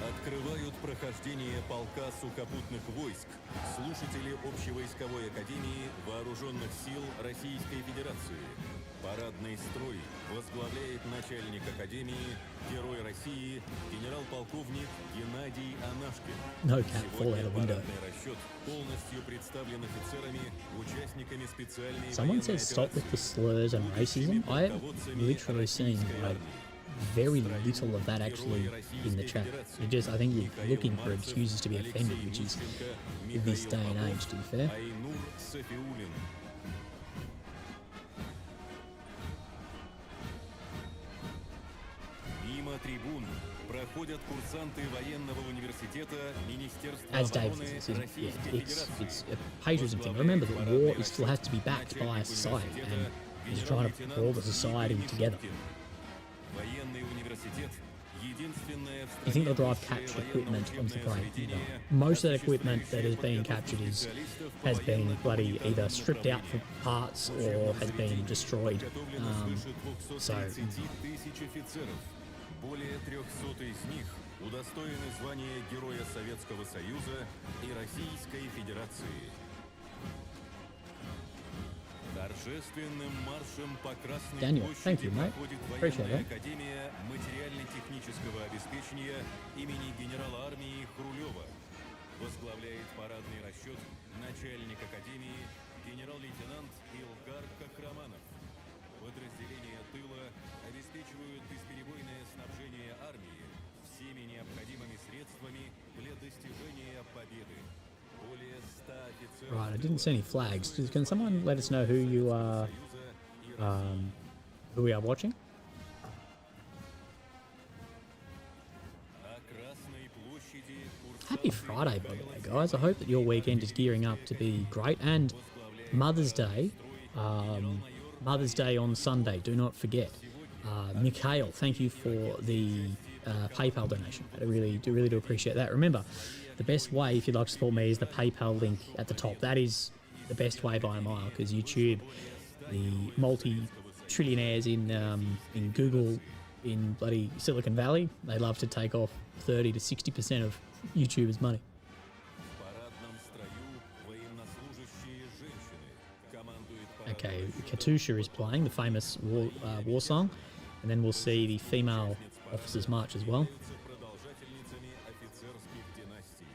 Speaker 4: Открывают прохождение полка сухопутных войск слушатели Общевойсковой академии Вооруженных сил Российской Федерации. Парадный строй возглавляет начальник академии, герой России, генерал-полковник Геннадий Анашкин.
Speaker 1: No cat fall out of window.
Speaker 4: Парадный расчет полностью представлен офицерами, участниками специальной
Speaker 1: Someone
Speaker 4: военной
Speaker 1: says stop with the
Speaker 4: операции.
Speaker 1: slurs and racism. I have literally seen very little of that actually in the chat. I think you're looking for excuses to be offended, which is in this day and age, to be fair.
Speaker 4: Айнур Сафиуллин. Мимо трибун проходят курсанты военного университета Министерства
Speaker 1: As Dave
Speaker 4: обороны
Speaker 1: says,
Speaker 4: Российской
Speaker 1: it's
Speaker 4: Федерации.
Speaker 1: a patriotism thing. Remember that war still has to be backed by a society, and he's trying to pull the society together.
Speaker 4: Военный университет — единственная в
Speaker 1: You think they'll drive
Speaker 4: стране
Speaker 1: captured equipment onto the parade? No.
Speaker 4: заведение,
Speaker 1: Most of that equipment that is being captured has been bloody either stripped out for parts or has been destroyed.
Speaker 4: подготовлено свыше
Speaker 1: So
Speaker 4: 230 тысяч офицеров. Более 300 из них удостоены звания Героя Советского Союза и Российской Федерации. Торжественным маршем по Красной
Speaker 1: Daniel, thank
Speaker 4: площади
Speaker 1: you, mate.
Speaker 4: проходит
Speaker 1: Appreciate
Speaker 4: военная
Speaker 1: that.
Speaker 4: академия материально-технического обеспечения имени генерала армии Хрулева. Возглавляет парадный расчет начальник академии генерал-лейтенант Илгар Кахраманов. Подразделения тыла обеспечивают бесперебойное снабжение армии всеми необходимыми средствами для достижения победы. Более 100 офицеров
Speaker 1: right, I didn't see any flags. Can someone let us know who you are, who we are watching?
Speaker 4: на Красной площади
Speaker 1: Happy Friday, by the way, guys. I hope that your weekend is gearing up to be great. And Mother's Day on Sunday. Do not forget. Mikhail, thank you for the PayPal donation. I really do appreciate that. Remember, the best way, if you'd like to support me, is the PayPal link at the top. That is the best way by a mile, because YouTube, the multi-trillionaires in Google, in bloody Silicon Valley, they love to take off 30 to 60% of YouTubers' money.
Speaker 4: в парадном строю военнослужащие женщины. Командует
Speaker 1: Okay, Katusha is playing the famous war song, and then we'll see the female officers march as well.
Speaker 4: продолжательницами офицерских династий.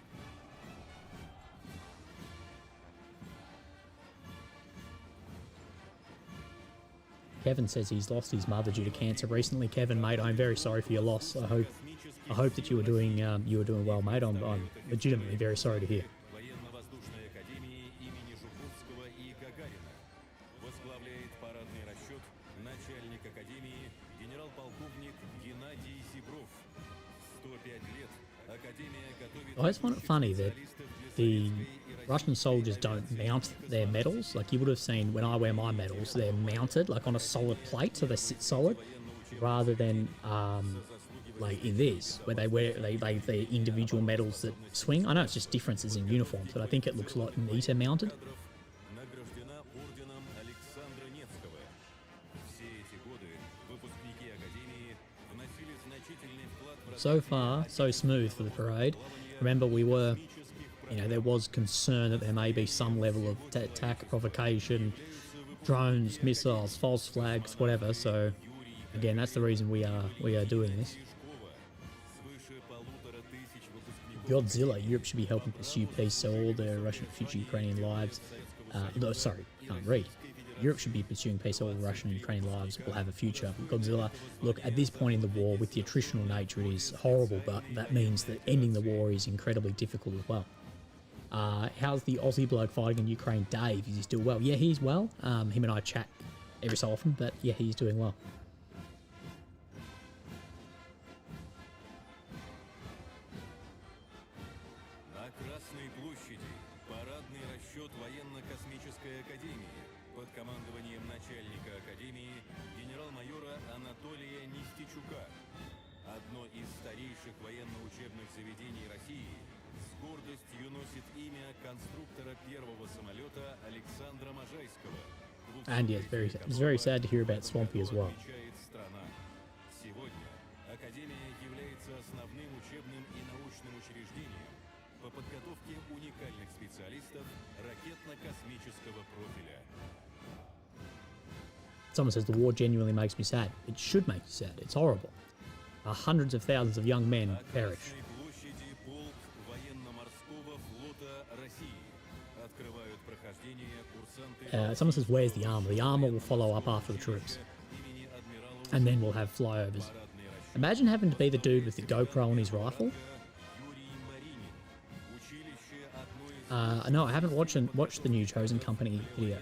Speaker 1: Kevin says he's lost his mother due to cancer recently. Kevin, mate, I'm very sorry for your loss. I hope that you are doing well, mate. I'm legitimately very sorry to hear.
Speaker 4: Военно-воздушной академии имени Жуковского и Гагарина. Возглавляет парадный расчет начальник академии генерал-полковник Геннадий Зибров. 105 лет. Академия готовит
Speaker 1: I always find it funny that the Russian soldiers don't mount their medals. Like you would have seen when I wear my medals, they're mounted like on a solid plate, so they sit solid, rather than like in this, where they individual medals that swing. I know it's just differences in uniforms, but I think it looks a lot neater mounted.
Speaker 4: награждена орденом Александра Невского. Все эти годы выпускники академии вносили значительный вклад в
Speaker 1: So far, so smooth for the parade. Remember, we were you know, there was concern that there may be some level of attack, provocation, drones, missiles, false flags, whatever. So again, that's the reason we are doing this. Godzilla, Europe should be helping pursue peace so all the Russian future Ukrainian lives, no, sorry, can't read. Europe should be pursuing peace so all Russian and Ukrainian lives will have a future. Godzilla, look, at this point in the war, with the attritional nature, it is horrible, but that means that ending the war is incredibly difficult as well. How's the Aussie bloke fighting in Ukraine, Dave? Is he still well? Yeah, he's well. Him and I chat every so often, but yeah, he's doing well.
Speaker 4: Под командованием начальника Академии генерал-майора Анатолия Нестичука. Одно из старейших военно-учебных заведений России с гордостью носит имя конструктора первого самолета Александра Можайского.
Speaker 1: And yeah, it's very sad to hear about Swampy as well.
Speaker 4: Сегодня Академия является основным учебным и научным учреждением по подготовке уникальных специалистов ракетно-космического профиля.
Speaker 1: Someone says the war genuinely makes me sad. It should make you sad. It's horrible. Hundreds of thousands of young men perish. Someone says, where's the armor? The armor will follow up after the troops. And then we'll have flyovers. Imagine having to be the dude with the GoPro on his rifle. No, I haven't watched the new Chosen Company video.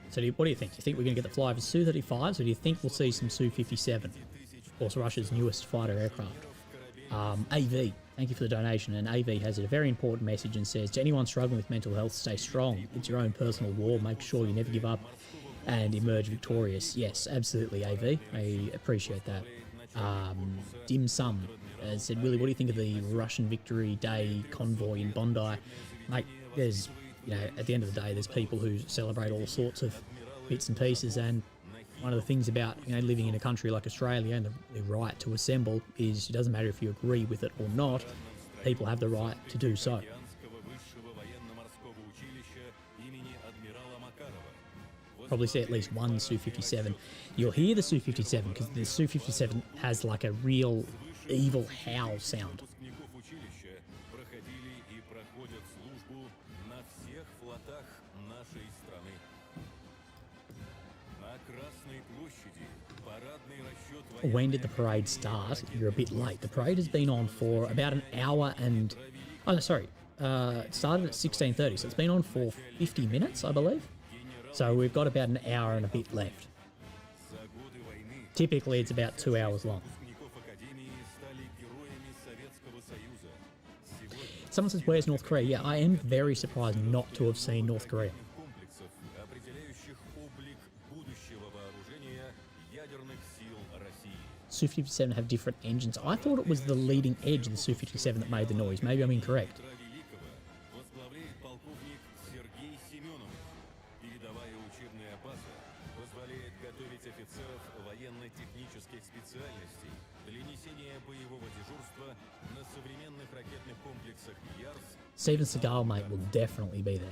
Speaker 1: So what do you think? Do you think we're going to get the flyovers Su-35s, or do you think we'll see some Su-57? Of course, Russia's newest fighter aircraft. AV, thank you for the donation. And AV has a very important message and says, to anyone struggling with mental health, stay strong. It's your own personal war. Make sure you never give up and emerge victorious. Yes, absolutely, AV. I appreciate that. Dim Sum said, Willie, what do you think of the Russian Victory Day convoy in Bondi? Mate, there's... You know, at the end of the day, there's people who celebrate all sorts of bits and pieces, and one of the things about, you know, living in a country like Australia and the right to assemble is it doesn't matter if you agree with it or not, people have the right to do so. Probably see at least one Su-57. You'll hear the Su-57 because the Su-57 has like a real evil howl sound. When did the parade start? You're a bit late. The parade has been on for about an hour and... Oh, no, sorry. It started at 16:30, so it's been on for 50 minutes, I believe. So we've got about an hour and a bit left. Typically, it's about 2 hours long. Someone says, where's North Korea? Yeah, I am very surprised not to have seen North Korea. Su-57 have different engines. I thought it was the leading edge of the Su-57 that made the noise. Maybe I'm incorrect. Steven Seagal, mate, will definitely be there.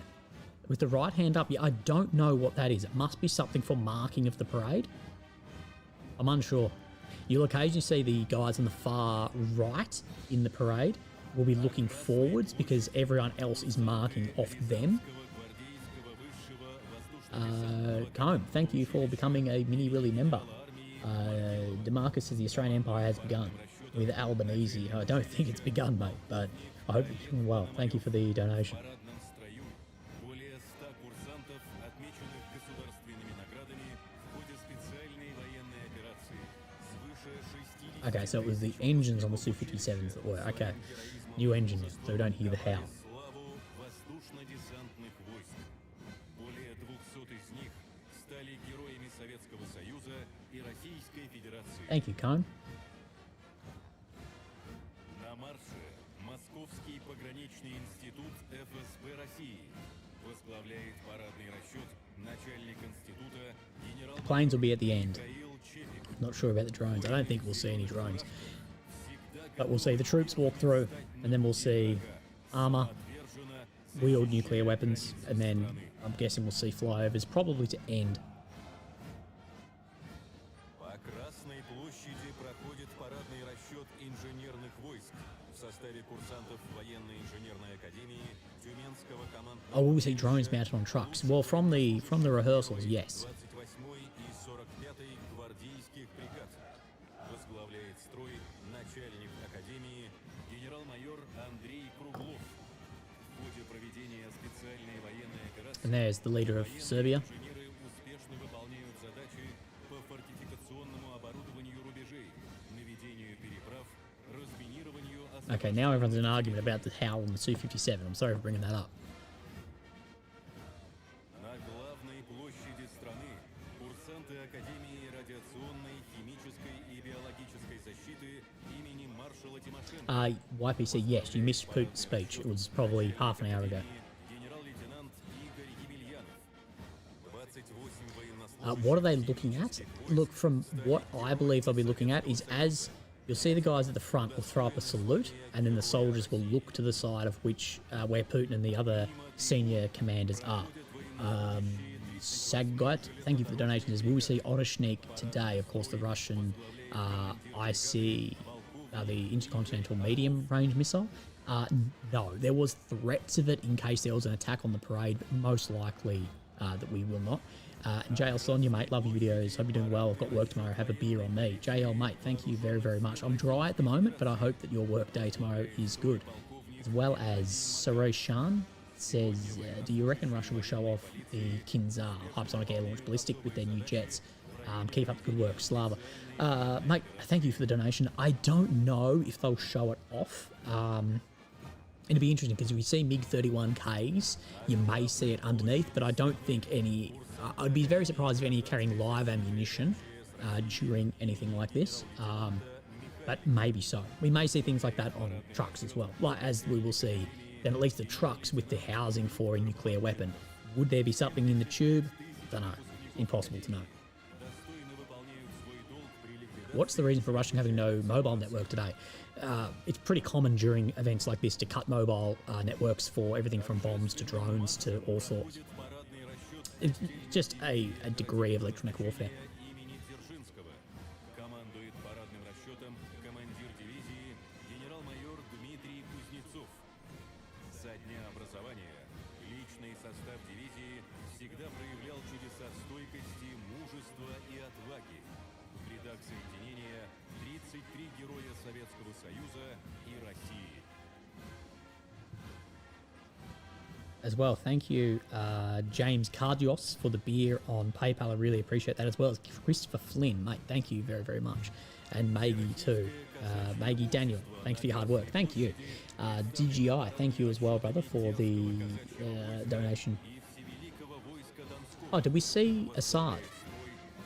Speaker 1: With the right hand up, yeah, I don't know what that is. It must be something for marking of the parade. I'm unsure. You'll occasionally see the guys on the far right in the parade will be looking forwards because everyone else is marking off them. Combe, thank you for becoming a Mini Willy member. DeMarcus says the Australian Empire has begun with Albanese. I don't think it's begun, mate, but I hope you're doing well. Thank you for the donation. Okay, so it was the engines on the Su-57s that were, okay, new engine, so we don't hear the howl. Thank you, Cone.
Speaker 4: Московский пограничный институт ФСБ России. Возглавляет парадный расчет начальник института генерал
Speaker 1: Planes will be at the end.
Speaker 4: Михаил Чепик.
Speaker 1: Not sure about the drones. I don't think we'll see any drones. But we'll see the troops walk through, and then we'll see armor, wheeled nuclear weapons, and then I'm guessing we'll see flyovers probably to end.
Speaker 4: По Красной площади проходит парадный расчет инженерных войск в составе курсантов военно-инженерной академии Тюменского командного.
Speaker 1: Oh, will we see drones mounted on trucks? Well, from the rehearsals, yes.
Speaker 4: 28-й и 45-й гвардейских бригад. Возглавляет строй начальник академии генерал-майор Андрей Круглов. В ходе проведения специальной военной операции
Speaker 1: And there's the leader of Serbia.
Speaker 4: инженеры успешно выполняют задачи по фортификационному оборудованию рубежей, наведению переправ, разминированию
Speaker 1: Okay, now everyone's in an argument about the howl on the Su-57. I'm sorry for bringing that up.
Speaker 4: На главной площади страны курсанты Академии радиационной, химической и биологической защиты имени маршала Тимошенко.
Speaker 1: YPC, yes, you missed Putin's speech. It was probably half an hour ago.
Speaker 4: Генерал-лейтенант Игорь Емельянов. 28 военнослужащих.
Speaker 1: What are they looking at? Look, from what I believe they'll be looking at is as you'll see the guys at the front will throw up a salute, and then the soldiers will look to the side of which where Putin and the other senior commanders are. Sagat, thank you for the donation. Says, will we see Otoshnik today? Of course, the Russian IC, the intercontinental medium range missile. No, there was threats of it in case there was an attack on the parade, but most likely that we will not. JL Sonia, mate, love your videos. Hope you're doing well. I've got work tomorrow. Have a beer on me. JL, mate, thank you very, very much. I'm dry at the moment, but I hope that your work day tomorrow is good. As well as Saroshan says, do you reckon Russia will show off the Kinzhal hypersonic air launch ballistic with their new jets? Keep up the good work, Slava. Mate, thank you for the donation. I don't know if they'll show it off. It'd be interesting because if we see MiG-31Ks, you may see it underneath, but I don't think any... I'd be very surprised if any are carrying live ammunition during anything like this, but maybe so. We may see things like that on trucks as well, like as we will see then at least the trucks with the housing for a nuclear weapon. Would there be something in the tube? Don't know. Impossible to know. What's the reason for Russia having no mobile network today? It's pretty common during events like this to cut mobile networks for everything from bombs to drones to all sorts. It's just a degree of electronic warfare.
Speaker 4: Имени Дзержинского. Командует парадным расчетом командир дивизии генерал-майор Дмитрий Кузнецов. Со дня образования личный состав дивизии всегда проявлял чудеса стойкости, мужества и отваги. В рядах соединения 33 героя Советского Союза и России.
Speaker 1: As well, thank you, James Cardios, for the beer on PayPal. I really appreciate that, as well as Christopher Flynn, mate. Thank you very, very much. And Maggie too. Maggie Daniel, thanks for your hard work. Thank you. DGI, thank you as well, brother, for the donation. Oh, did we see Assad?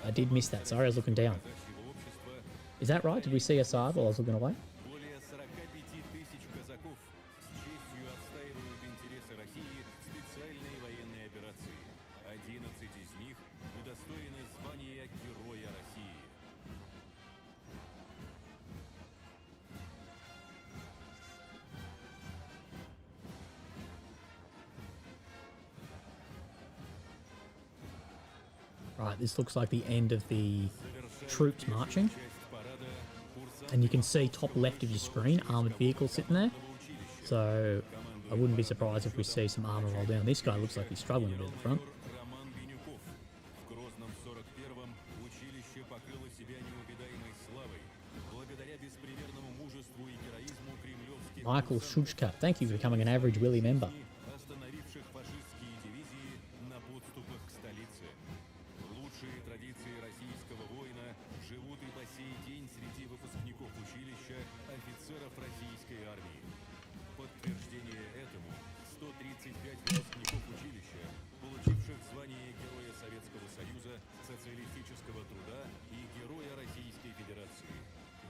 Speaker 1: I did miss that. Sorry, I was looking down. Is that right? Did we see Assad while I was looking away?
Speaker 4: Более 45 тысяч казаков с честью отстаивают интересы России в специальной военной операции. 11 из них удостоены звания Героя России.
Speaker 1: Right, this looks like the end of the troops marching. And you can see top left of your screen, armoured vehicles sitting there. So I wouldn't be surprised if we see some armour roll down. This guy looks like he's struggling a bit at the front.
Speaker 4: Роман Бенюков. В Грозном 41-м училище покрыло себя неувидаемой славой. Благодаря беспримерному мужеству и героизму кремлевских
Speaker 1: Michael Shuchka, thank you for becoming an average Willy member.
Speaker 4: остановивших фашистские дивизии на подступах к столице. Лучшие традиции российского воина живут и по сей день среди выпускников училища офицеров российской армии. В подтверждение этому 135 выпускников училища, получивших звание Героя Советского Союза, Социалистического труда и Героя Российской Федерации.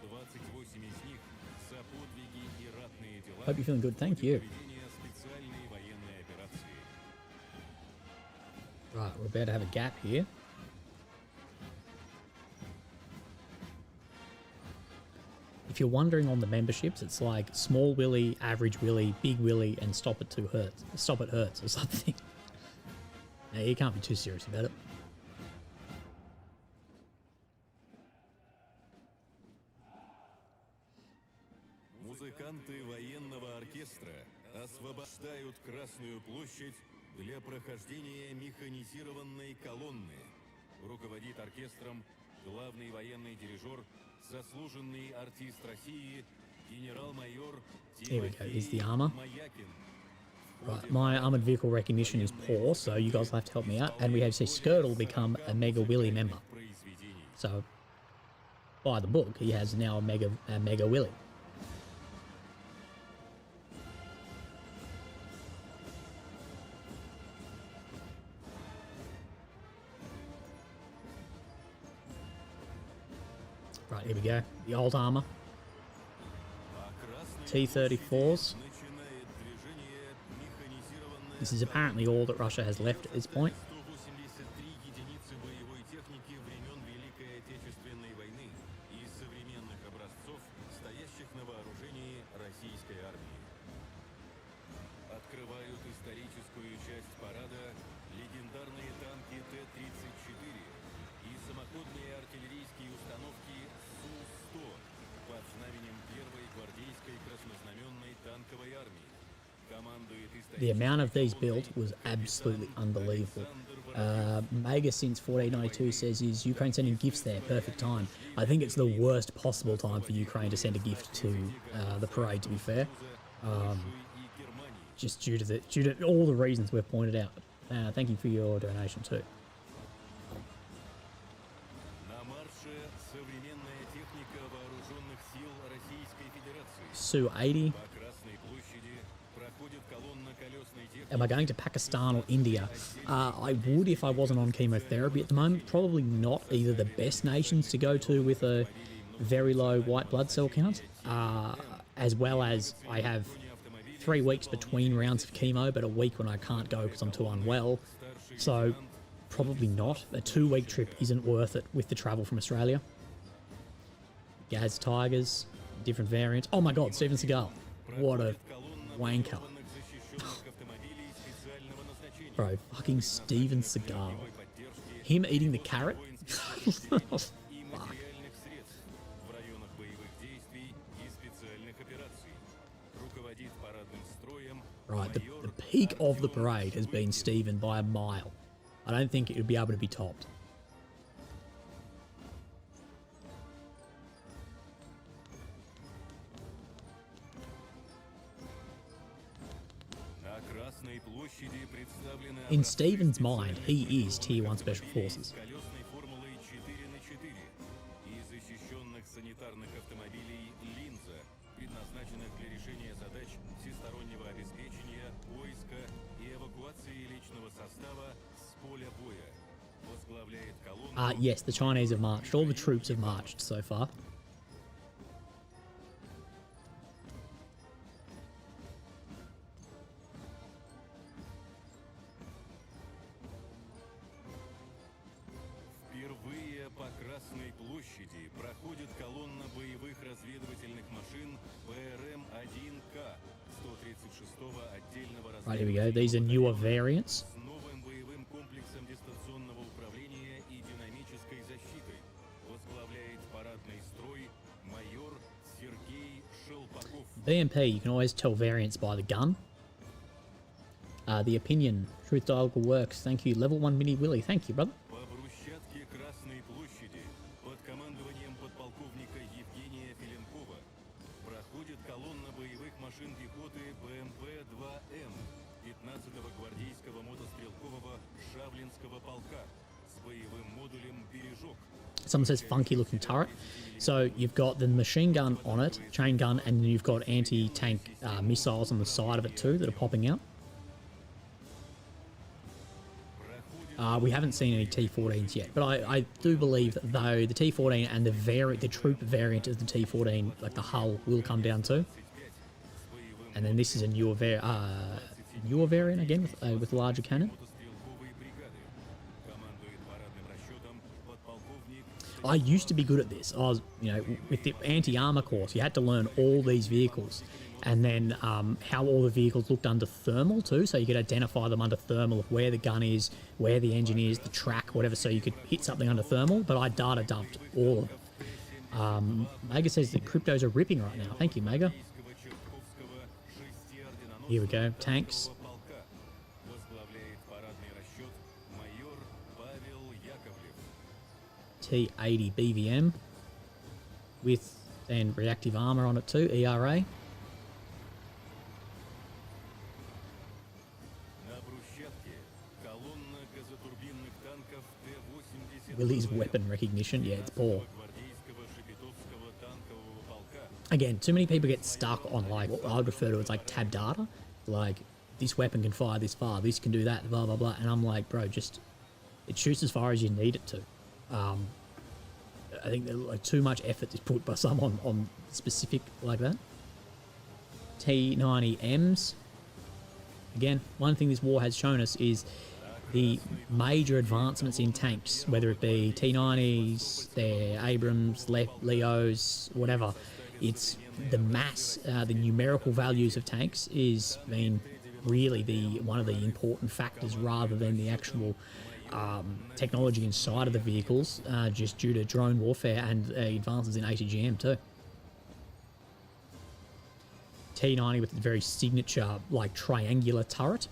Speaker 4: 28 из них за подвиги и ратные дела
Speaker 1: Hope you're feeling good. Thank you.
Speaker 4: проведения специальной военной операции.
Speaker 1: Right, we're about to have a gap here. If you're wondering on the memberships, it's like small Willy, average Willy, big Willy, and stop it hurts. Stop it hurts or something. Now, you can't be too serious about it.
Speaker 4: Музыканты военного оркестра освобождают Красную площадь для прохождения механизированной колонны. Руководит оркестром главный военный дирижер, заслуженный артист России, генерал-майор
Speaker 1: Here we go, here's the
Speaker 4: Тимофей
Speaker 1: armor.
Speaker 4: Маякин.
Speaker 1: Right, my armored vehicle recognition is poor, so you guys will have to help me out. And we have said Skirt will become a Mega Willy member. So, by the book, he has now a Mega Willy. Right, here we go. The old armor. T-34s. This is apparently all that Russia has left at this point.
Speaker 4: 183 единицы боевой техники времен Великой Отечественной войны и современных образцов, стоящих на вооружении российской армии. Открывают историческую часть парада легендарные танки Т-34 и самоходные артиллерийские установки Су-100 под знаменем первой гвардейской краснознаменной танковой армии.
Speaker 1: The amount of these built was absolutely unbelievable. Mega since 1492 says is Ukraine sending gifts there, perfect time. I think it's the worst possible time for Ukraine to send a gift to the parade, to be fair. Just due to all the reasons we've pointed out. Thank you for your donation too. Su-80. Am I going to Pakistan or India? I would if I wasn't on chemotherapy at the moment. Probably not either the best nations to go to with a very low white blood cell count, as well as I have 3 weeks between rounds of chemo, but a week when I can't go because I'm too unwell. So probably not. A 2-week trip isn't worth it with the travel from Australia. Gaz Tigers, different variants. Oh my god, Steven Seagal. What a wanker. Bro, fucking Steven Seagal. Him eating the carrot? Fuck. Right, the peak of the parade has been Steven by a mile. I don't think it would be able to be topped. In Steven's mind, he is Tier 1 Special Forces. Yes, the Chinese have marched. All the troops have marched so far. Right, here we go. These are newer variants. BMP, you can always tell variants by the gun. The opinion, Truth Dialogue works. Thank you. Level 1 Mini Willy. Thank you, brother. Someone says funky looking turret. So you've got the machine gun on it, chain gun, and then you've got anti-tank missiles on the side of it too that are popping out. We haven't seen any T14s yet, but I do believe that though the T14 and the troop variant of the T14, like the hull, will come down too. And then this is a newer variant again with larger cannon. I used to be good at this. I was, you know, with the anti-armor course, you had to learn all these vehicles, and then how all the vehicles looked under thermal too, so you could identify them under thermal of where the gun is, where the engine is, the track, whatever, so you could hit something under thermal. But I data dumped all of it. Mega says that cryptos are ripping right now. Thank you, Mega. Here we go, tanks. T80 BVM with then reactive armor on it too, ERA. Willie's weapon recognition, yeah, it's poor. Again, too many people get stuck on like what I would refer to as like tab data, like this weapon can fire this far, this can do that, blah blah blah, and I'm like, bro, just it shoots as far as you need it to. I think that like too much effort is put by someone on specific like that. T90Ms. Again, one thing this war has shown us is the major advancements in tanks, whether it be T90s, their Abrams, Leos, whatever. It's the mass, the numerical values of tanks is been really one of the important factors rather than the actual technology inside of the vehicles, just due to drone warfare and advances in ATGM too. T90 with a very signature like triangular turret,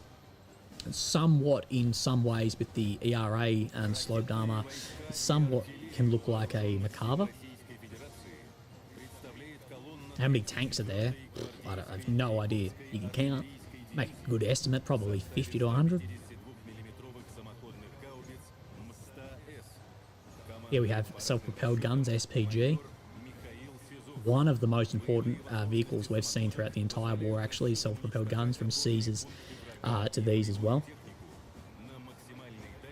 Speaker 1: and somewhat in some ways with the ERA and sloped armor, somewhat can look like a Macarva. How many tanks are there? I have no idea. You can count, make a good estimate, probably 50 to 100. Here we have self-propelled guns, SPG. One of the most important vehicles we've seen throughout the entire war, actually, self-propelled guns, from Caesars to these as well.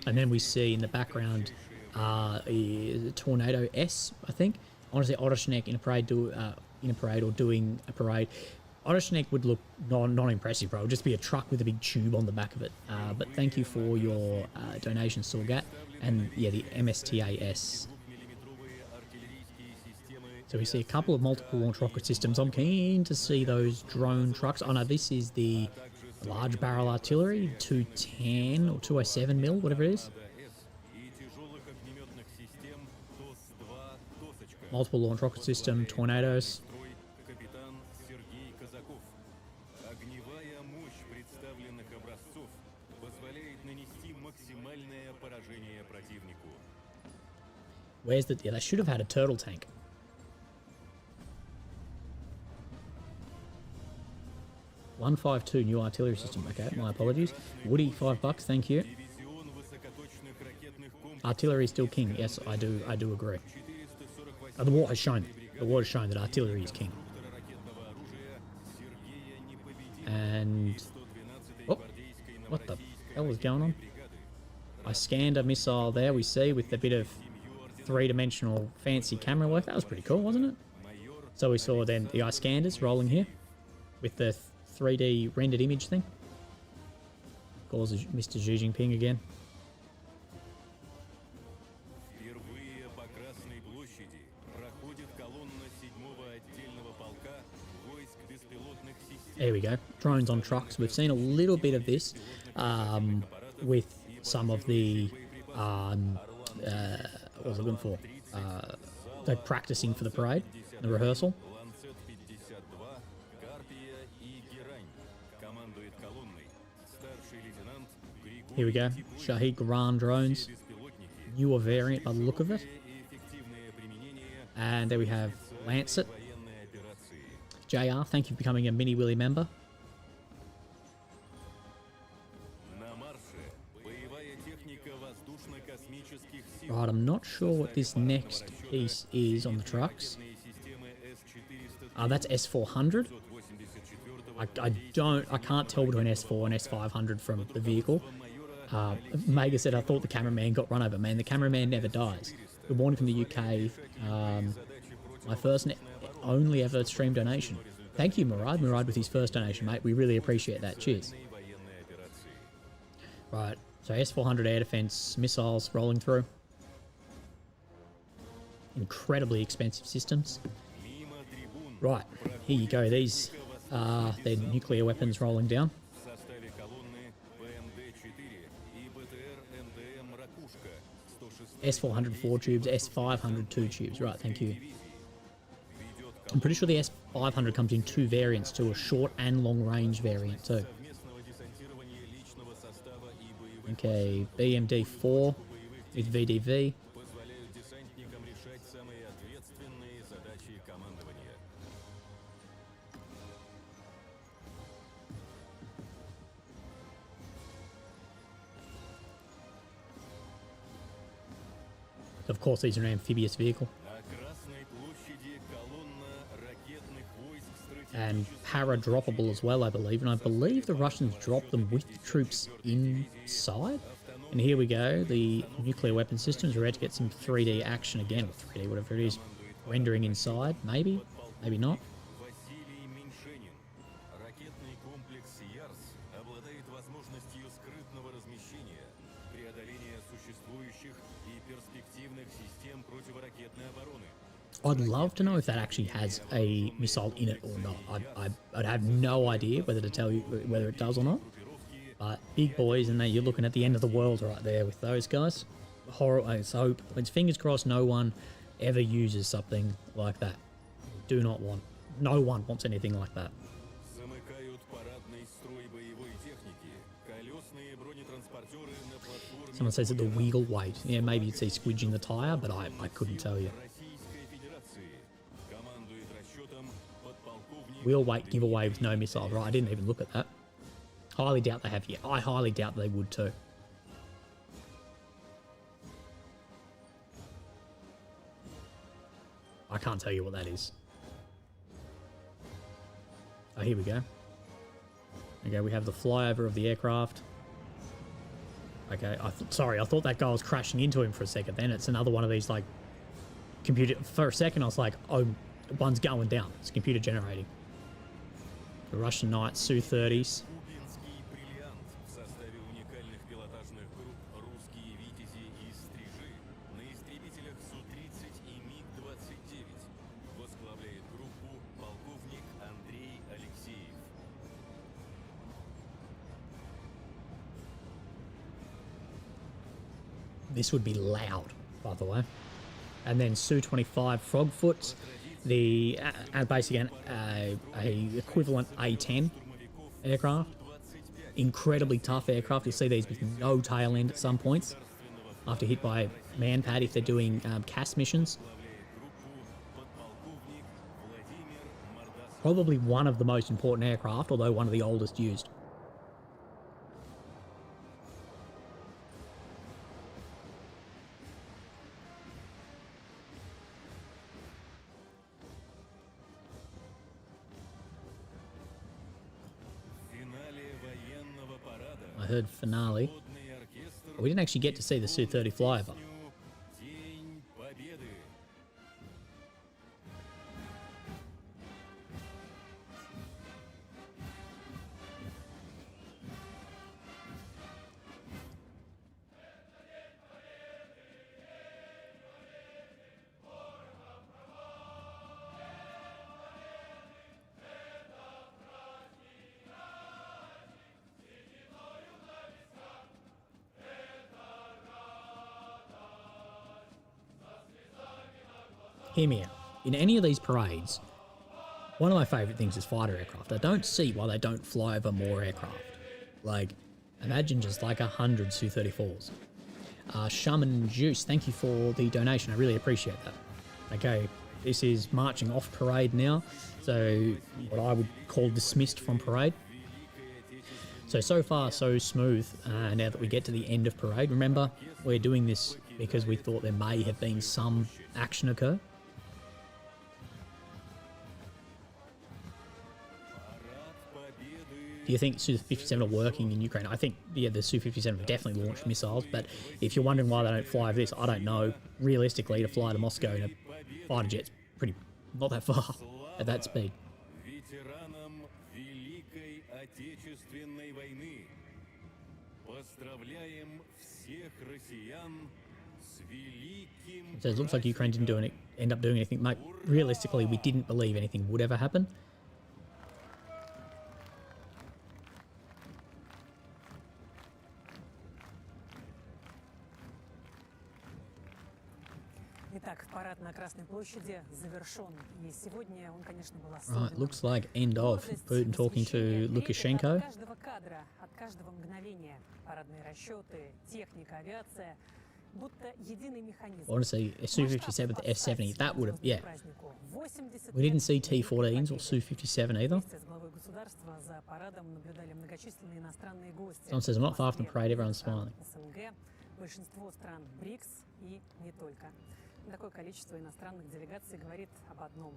Speaker 1: And then we see in the background Tornado S, I think. I want to say Otterschneck in a parade, or doing a parade. Otterschneck would look non-impressive, bro. It would just be a truck with a big tube on the back of it. But thank you for your donation, Sorgat. And yeah, the MSTAS. So we see a couple of multiple launch rocket systems. I'm keen to see those drone trucks. Oh no, this is the large barrel artillery, 210 or 207 mil, whatever it is. Multiple launch rocket system, tornadoes. Where's the... Yeah, they should have had a turtle tank. $152 new artillery system. Okay, my apologies. Woody, $5, thank you. Artillery is still king. Yes, I do agree. The war has shown that artillery is king. And... Oh, what the hell is going on? I scanned a missile there, we see, with a bit of three-dimensional fancy camera work. That was pretty cool, wasn't it? So we saw then the Iskanders rolling here with the 3D rendered image thing. Calls Mr. Xi Jinping again. There we go. Drones on trucks. We've seen a little bit of this with some of the what was I looking for? They're practicing for the parade, the rehearsal. Here we go. Shahid Garan drones. Newer variant by the look of it. And there we have Lancet. JR, thank you for becoming a Mini Willy member. Right, I'm not sure what this next piece is on the trucks. That's S400. I can't tell between S4 and S500 from the vehicle. Mega said, I thought the cameraman got run over. Man, the cameraman never dies. Good morning from the UK. My first and only ever stream donation. Thank you, Murad. Murad with his first donation, mate. We really appreciate that. Cheers. Right, so S-400 air defense missiles rolling through. Incredibly expensive systems. Right, here you go. These are their nuclear weapons rolling down. S-400 4 tubes, S-500 2 tubes. Right, thank you. I'm pretty sure the S-500 comes in two variants too, a short and long range variant too. Okay, BMD-4 with VDV. Of course, these are an amphibious vehicle. And para-droppable as well, I believe. And I believe the Russians dropped them with the troops inside. And here we go. The nuclear weapon systems are ready to get some 3D action again. Or 3D, whatever it is. Rendering inside, maybe. Maybe not. I'd love to know if that actually has a missile in it or not. I'd have no idea whether to tell you whether it does or not. But big boys, and you're looking at the end of the world right there with those guys. Horrible. Let's hope. Let's fingers crossed no one ever uses something like that. Do not want. No one wants anything like that. Someone says that the wheel weight. Yeah, maybe you'd see squidging the tyre, but I couldn't tell you. Wheel weight giveaway with no missiles, right? I didn't even look at that. Highly doubt they have yet. I highly doubt they would too. I can't tell you what that is. Oh, here we go. Okay, we have the flyover of the aircraft. Okay, sorry, I thought that guy was crashing into him for a second. Then it's another one of these, like, computer... For a second, I was like, oh, one's going down. It's computer generating. The Russian Knights, Su-30s. This would be loud, by the way. And then Su-25 Frogfoots, the basically a equivalent A-10 aircraft. Incredibly tough aircraft. You'll see these with no tail end at some points after hit by manpad if they're doing CAS missions. Probably one of the most important aircraft, although one of the oldest used. I heard finale. We didn't actually get to see the Su-30 flyover. Hear me out. In any of these parades, one of my favourite things is fighter aircraft. I don't see why they don't fly over more aircraft. Like, imagine just like 100 Su-34s. Shaman Juice, thank you for the donation. I really appreciate that. Okay, this is marching off parade now. So, what I would call dismissed from parade. So far, so smooth. Now that we get to the end of parade, remember, we're doing this because we thought there may have been some action occur. do you think Su-57 are working in Ukraine? I think, yeah, the Su-57 have definitely launched missiles, but if you're wondering why they don't fly over this, I don't know. Realistically, to fly to Moscow in a fighter jet's pretty not that far at that speed.
Speaker 4: Ветеранам Великой Отечественной войны. Поздравляем всех россиян с великим.
Speaker 1: So it looks like Ukraine didn't end up doing anything, mate. Realistically, we didn't believe anything would ever happen.
Speaker 2: Итак, парад на Красной площади завершен. И сегодня он, конечно, был особенным.
Speaker 1: Right, looks like end of Putin talking to Lukashenko.
Speaker 2: От каждого кадра, от каждого мгновения. Парадные расчеты, техника, авиация. Будто единый механизм.
Speaker 1: Honestly, a Su-57 with the F-70, that would have, yeah. We didn't see T-14s or Su-57 either. Someone says, I'm not far from the parade, everyone's smiling.
Speaker 2: Большинство стран БРИКС и не только. Такое количество иностранных делегаций говорит об одном.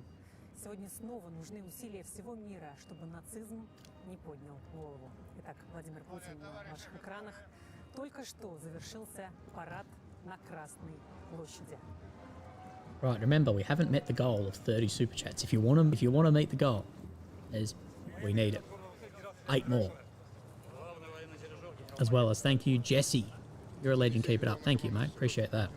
Speaker 2: Сегодня снова нужны усилия всего мира, чтобы нацизм не поднял голову. Итак, Владимир Путин на ваших экранах. Только что завершился парад на Красной площади.
Speaker 1: Right, remember, we haven't met the goal of 30 super chats. If you want to meet the goal, we need it. 8 more. As well as thank you, Jesse. You're a legend, keep it up. Thank you, mate. Appreciate that.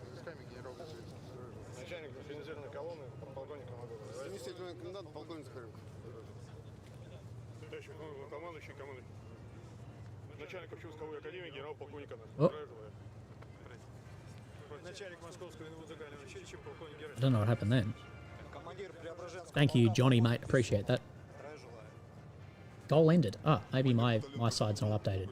Speaker 1: Oh. I don't know what happened then. Thank you, Johnny, mate. Appreciate that. Goal ended. Ah, maybe my side's not updated.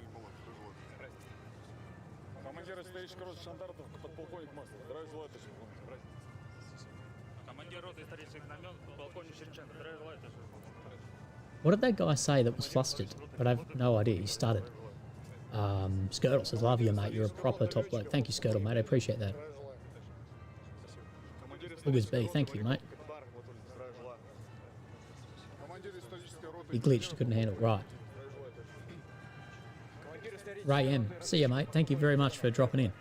Speaker 1: What did that guy say that was flustered? But I have no idea. He stuttered. Skirtle says, love you, mate. You're a proper top bloke. Thank you, Skirtle, mate. I appreciate that. Boogers B, thank you, mate. He glitched, couldn't handle it. Right. Ray M, see you, mate. Thank you very much for dropping in.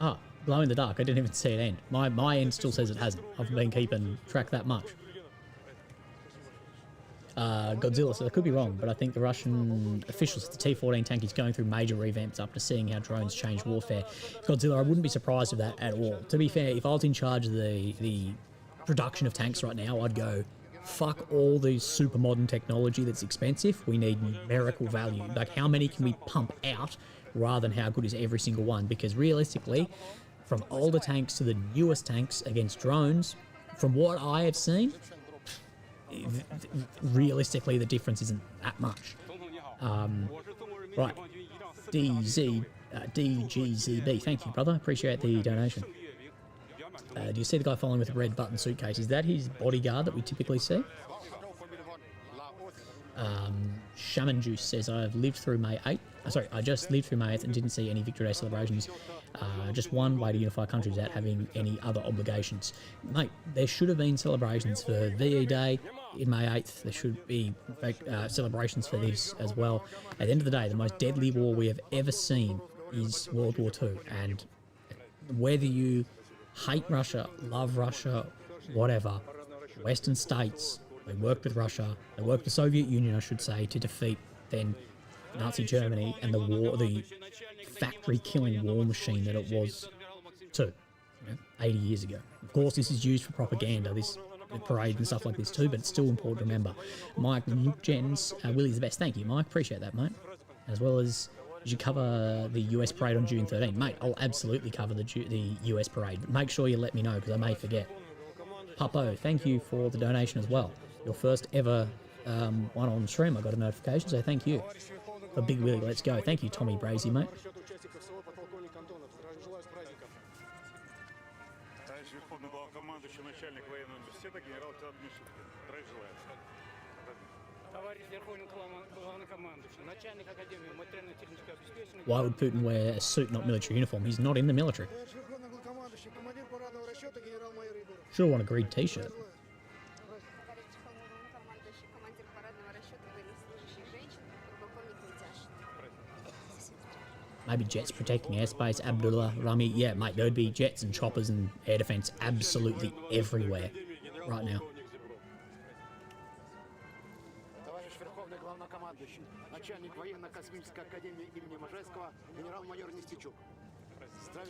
Speaker 1: Ah, glow in the dark. I didn't even see it end. My end still says it hasn't. I've been keeping track that much. Godzilla says, I could be wrong, but I think the Russian officials, the T-14 tank is going through major revamps after seeing how drones change warfare. Godzilla, I wouldn't be surprised with that at all. To be fair, if I was in charge of the production of tanks right now, I'd go, fuck all the super modern technology that's expensive. We need numerical value. Like, how many can we pump out rather than how good is every single one? Because realistically, from older tanks to the newest tanks against drones, from what I have seen, realistically the difference isn't that much. Right, DGZB, thank you, brother. Appreciate the donation. Do you see the guy following with a red button suitcase? Is that his bodyguard that we typically see? Shaman Juice says, I've lived through May 8th. I just lived through May 8th and didn't see any Victory Day celebrations. Just one way to unify countries without having any other obligations. Mate, there should have been celebrations for VE Day in May 8th. There should be celebrations for this as well. At the end of the day, the most deadly war we have ever seen is World War II. And whether you hate Russia, love Russia, whatever, Western states, they worked with Russia, they worked with the Soviet Union, I should say, to defeat then Nazi Germany and the factory-killing war machine that it was too, 80 years ago. Of course, this is used for propaganda, the parade and stuff like this too, but it's still important to remember. Mike, Luke Jens, Willie's the best. Thank you, Mike. Appreciate that, mate. As well as, did you cover the US parade on June 13th? Mate, I'll absolutely cover the US parade, but make sure you let me know because I may forget. Papo, thank you for the donation as well. Your first ever one on stream. I got a notification, so thank you. For Big Willie, let's go. Thank you, Tommy Brazy, mate. Why would Putin wear a suit, not military uniform? He's not in the military. Should have worn a green t-shirt. Maybe jets protecting airspace. Abdullah, Rami. Yeah, mate, there'd be jets and choppers and air defense absolutely everywhere right now.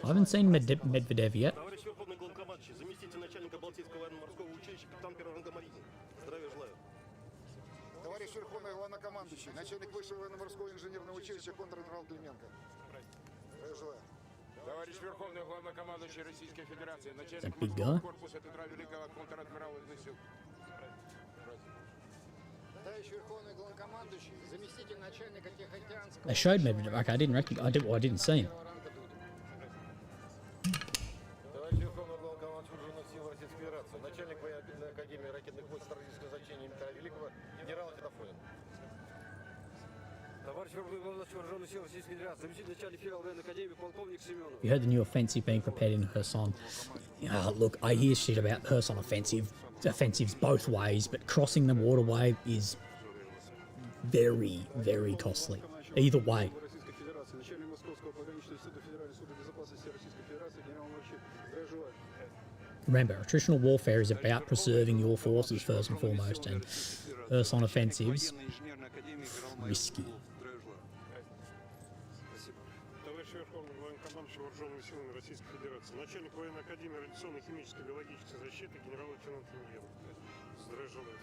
Speaker 1: I haven't seen Medvedev yet.
Speaker 7: Товарищ Верховный Главнокомандующий, начальник Высшего военно-морского инженерного училища контр-адмирал Клименко. Желаю.
Speaker 8: Товарищ Верховный Главнокомандующий Российской Федерации, начальник
Speaker 1: That big guy.
Speaker 8: корпуса Петра Великого, контр-адмирал сил.
Speaker 5: Товарищ Верховный Главнокомандующий, заместитель начальника Тихоокеанского...
Speaker 1: They showed Medvedev. Okay, I didn't recognize. I didn't see him.
Speaker 9: Товарищ Верховный Главнокомандующий Вооруженных сил Российской Федерации, начальник военной академии ракетных войск стратегического значения Петра Великого, генерал Федофонин.
Speaker 10: Товарищ Верховный Главнокомандующий Вооруженных сил Российской Федерации, заместитель начальника Федеральной военной академии, полковник Семенов.
Speaker 1: You heard the new offensive being prepared in Kherson. Look, I hear shit about Kherson offensives both ways, but crossing the waterway is very, very costly. Either way. Remember, attritional warfare is about preserving your forces first and foremost, and Kherson offensives, risky.
Speaker 11: Товарищ Верховный Главнокомандующий Вооруженными силами Российской Федерации, начальник военной академии радиационной, химической, биологической защиты генерал-лейтенант Миньев. Здравия желаю.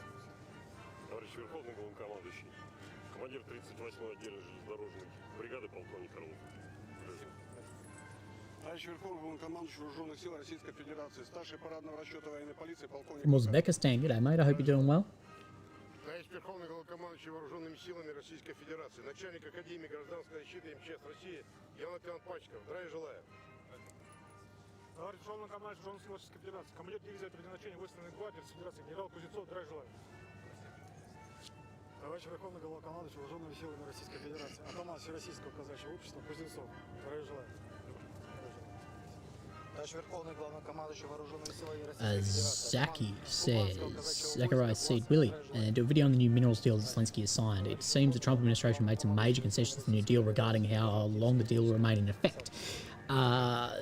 Speaker 9: Товарищ Верховный Главнокомандующий, командир 38-й отдельной железнодорожной бригады полковник Орлов.
Speaker 11: Товарищ Верховный Главнокомандующий Вооруженных сил Российской Федерации, старший парадного расчета военной полиции полковник...
Speaker 1: From Uzbekistan, g'day mate, I hope you're doing well.
Speaker 9: Товарищ Верховный Главнокомандующий Вооруженными силами Российской Федерации, начальник Академии гражданской защиты МЧС России, генерал-лейтенант Пачков. Здравия желаю.
Speaker 11: Товарищ Верховный Главнокомандующий Вооруженных сил Российской Федерации, командир дивизии оперативного значения Высшей гвардии Российской Федерации, генерал Кузнецов. Здравия желаю. Товарищ Верховный Главнокомандующий Вооруженными силами Российской Федерации, атаман Всероссийского казачьего общества Кузнецов. Здравия желаю.
Speaker 1: Zaki says, Zachariah Seed Willie, do a video on the new minerals deal that Zelensky has signed. It seems the Trump administration made some major concessions to the new deal regarding how long the deal will remain in effect.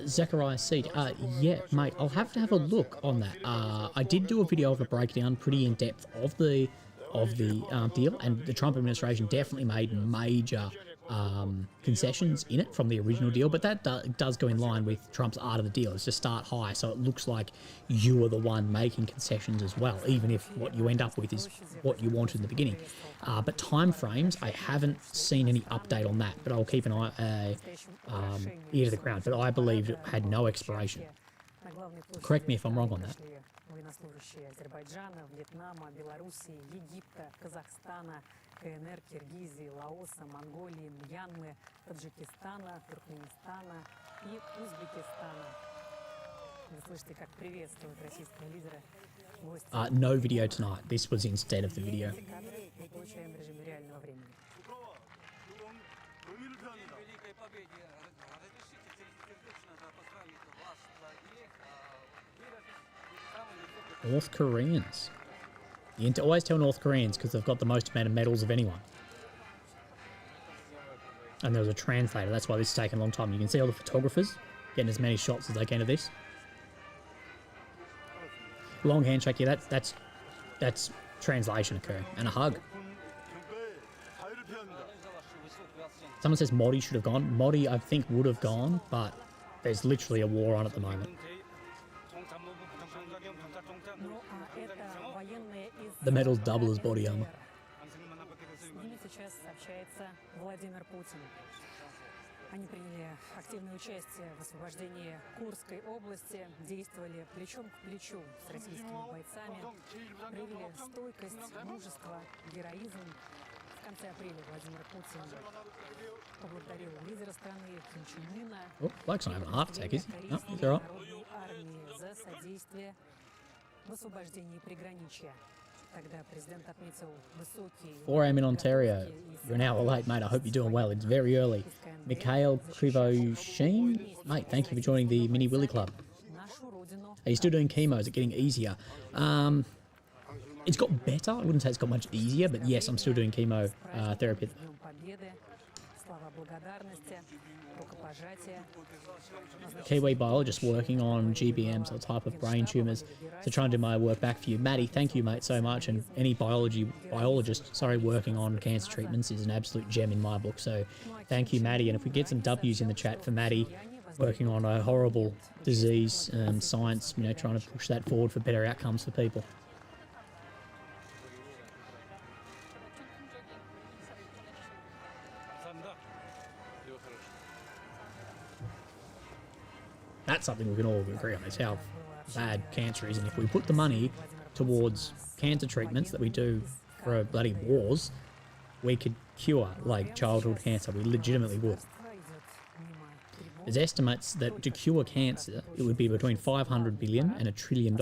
Speaker 1: Zachariah Seed, yeah, mate, I'll have to have a look on that. I did do a video of a breakdown pretty in depth of the deal, and the Trump administration definitely made major concessions in it from the original deal, but that does go in line with Trump's art of the deal. It's to start high, so it looks like you are the one making concessions as well, even if what you end up with is what you wanted in the beginning. But time frames, I haven't seen any update on that, but I'll keep an eye ear to the ground. But I believe it had no expiration. Correct me if I'm wrong on that.
Speaker 2: Военнослужащие Азербайджана, Вьетнама, Белоруссии, Египта, Казахстана, КНР, Киргизии, Лаоса, Монголии, Мьянмы, Таджикистана, Туркменистана и Узбекистана. Вы слышите, как приветствуют российского лидера гости.
Speaker 1: No video tonight. This was instead of the video.
Speaker 2: Мы получаем в режиме реального времени.
Speaker 1: North Koreans. You always tell North Koreans because they've got the most amount of medals of anyone. And there was a translator, that's why this is taking a long time. You can see all the photographers getting as many shots as they can of this. Long handshake, yeah, that's translation occurring. And a hug. Someone says Modi should have gone. Modi, I think, would have gone, but there's literally a war on at the moment. The medals double as body armor.
Speaker 2: С ними сейчас общается Владимир Путин. Они приняли активное участие в освобождении Курской области, действовали плечом к плечу с российскими бойцами, проявили стойкость, мужество, героизм. В конце апреля Владимир Путин поблагодарил лидера страны Ким Чен Ына,
Speaker 1: Oh, bloke's not having a heart attack, is he? No, he's alright.
Speaker 2: Народной армии за содействие в освобождении приграничья.
Speaker 1: 4 a.m. in Ontario. You're an hour late, mate. I hope you're doing well. It's very early. Mikhail Provocation. Mate, thank you for joining the Mini Willy Club. Are you still doing chemo? Is it getting easier? It's got better. I wouldn't say it's got much easier, but yes, I'm still doing chemo therapy. Kiwi biologist working on GBMs, or type of brain tumours, to try and do my work back for you. Maddie, thank you, mate, so much. And any biologist, working on cancer treatments is an absolute gem in my book. So thank you, Maddie. And if we get some W's in the chat for Maddie, working on a horrible disease, science, trying to push that forward for better outcomes for people. That's something we can all agree on, is how bad cancer is. And if we put the money towards cancer treatments that we do for bloody wars, we could cure, like, childhood cancer. We legitimately would. There's estimates that to cure cancer, it would be between $500 billion and $1 trillion,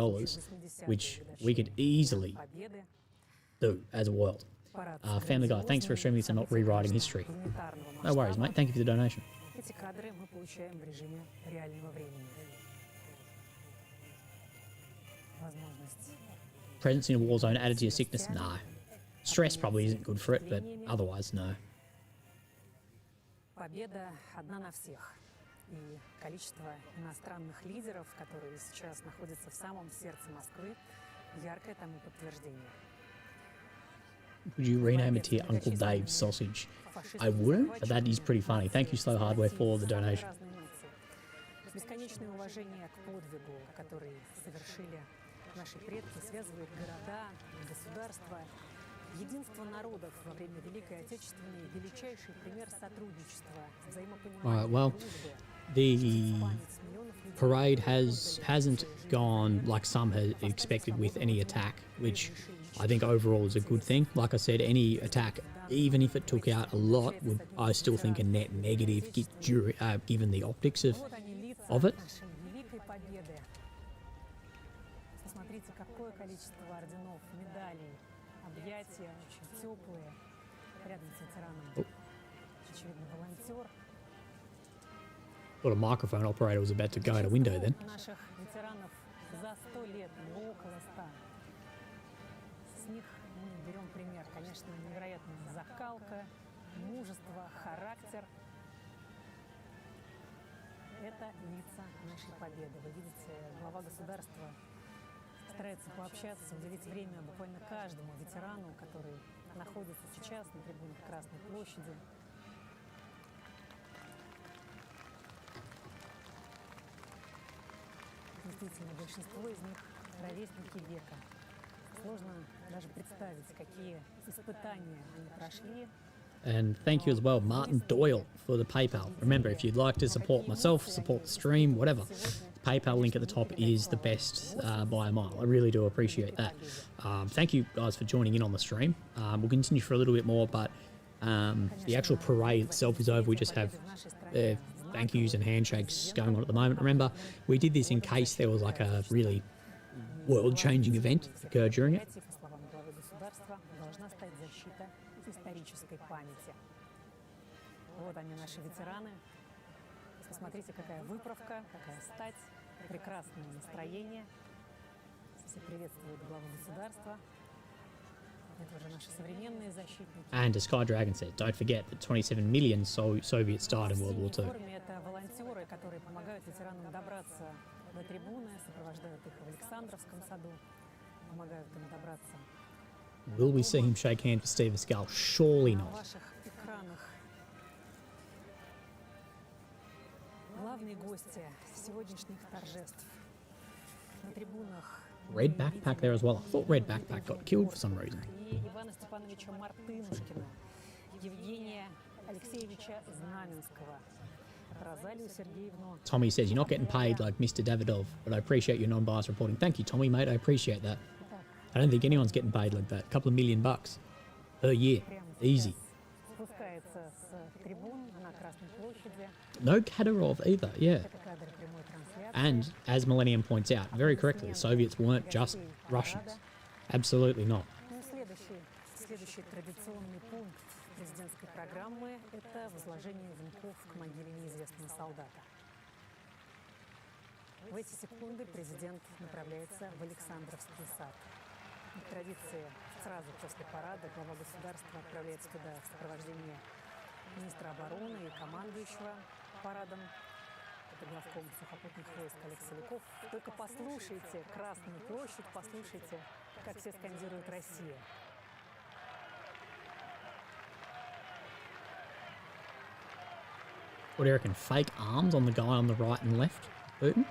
Speaker 1: which we could easily do as a world. Family Guy, thanks for streaming this and not rewriting history. No worries, mate. Thank you for the donation.
Speaker 2: Эти кадры мы получаем в режиме реального времени. Возможность.
Speaker 1: Presence in a war zone added to your sickness? No. Stress probably isn't good for it, but otherwise, no.
Speaker 2: Победа одна на всех. И количество иностранных лидеров, которые сейчас находятся в самом сердце Москвы, яркое тому подтверждение.
Speaker 1: Would you rename it to your Uncle Dave's sausage? I wouldn't, but that is pretty funny. Thank you, Slow Hardware, for the donation.
Speaker 2: Бесконечное уважение к подвигу, который совершили наши предки, связывает города, государства. Единство народов во время Великой Отечественной – величайший пример сотрудничества, взаимопонимания.
Speaker 1: Well, the parade hasn't gone like some had expected with any attack, which I think overall is a good thing. Like I said, any attack, even if it took out a lot, would I still think a net negative given the optics of it.
Speaker 2: Посмотрите, какое количество орденов, медалей, объятия очень теплые. Рядом с ветераном, очевидно, волонтер.
Speaker 1: Thought a microphone operator was about to go out a window then.
Speaker 2: Наших ветеранов за 100 лет, или около 100. С них мы берем пример, конечно, невероятная закалка, мужество, характер. Это лица нашей победы. Вы видите, глава государства старается пообщаться, уделить время буквально каждому ветерану, который находится сейчас на трибунах Красной площади. Действительно, большинство из них ровесники века. Сложно даже представить, какие испытания они прошли.
Speaker 1: And thank you as well, Martin Doyle, for the PayPal. Remember, if you'd like to support myself, support the stream, whatever, the PayPal link at the top is the best by a mile. I really do appreciate that. Thank you guys for joining in on the stream. We'll continue for a little bit more, but the actual parade itself is over. We just have thank yous and handshakes going on at the moment. Remember, we did this in case there was like a really world-changing event occur during it.
Speaker 2: Исторической памяти. Вот они, наши ветераны. Посмотрите, какая выправка, какая стать, прекрасное настроение. Все приветствуют главу государства. Это уже наши современные защитники.
Speaker 1: And as Sky Dragon said, don't forget that 27 million Soviets died in World War II.
Speaker 2: Это волонтеры, которые помогают ветеранам добраться до трибуны, сопровождают их в Александровском саду, помогают им добраться.
Speaker 1: Will we see him shake hands with Steven Skull? Surely not.
Speaker 2: Главные гости сегодняшних торжеств на трибунах.
Speaker 1: Red Backpack there as well. I thought Red Backpack got killed for some reason.
Speaker 2: Ивана Степановича Мартынушкина, Евгения Алексеевича Знаменского, Розалию Сергеевну.
Speaker 1: Tommy says you're not getting paid like Mr. Davidov, but I appreciate your non-biased reporting. Thank you, Tommy, mate. I appreciate that. I don't think anyone's getting paid like that. A couple of $1 million per year. Easy. No Kadyrov either, yeah. And, as Millennium points out, very correctly, the Soviets weren't just Russians. Absolutely not.
Speaker 2: Следующий традиционный пункт президентской программы – это возложение венков к могиле неизвестного солдата. В эти секунды президент направляется в Александровский сад. По традиции, сразу после парада глава государства отправляется туда в сопровождении министра обороны и командующего парадом. Это главком сухопутных войск Олег Соляков. Только послушайте Красную площадь, послушайте, как все скандируют «Россия».
Speaker 1: What do you reckon? Fake arms on the guy on the right and left, Putin?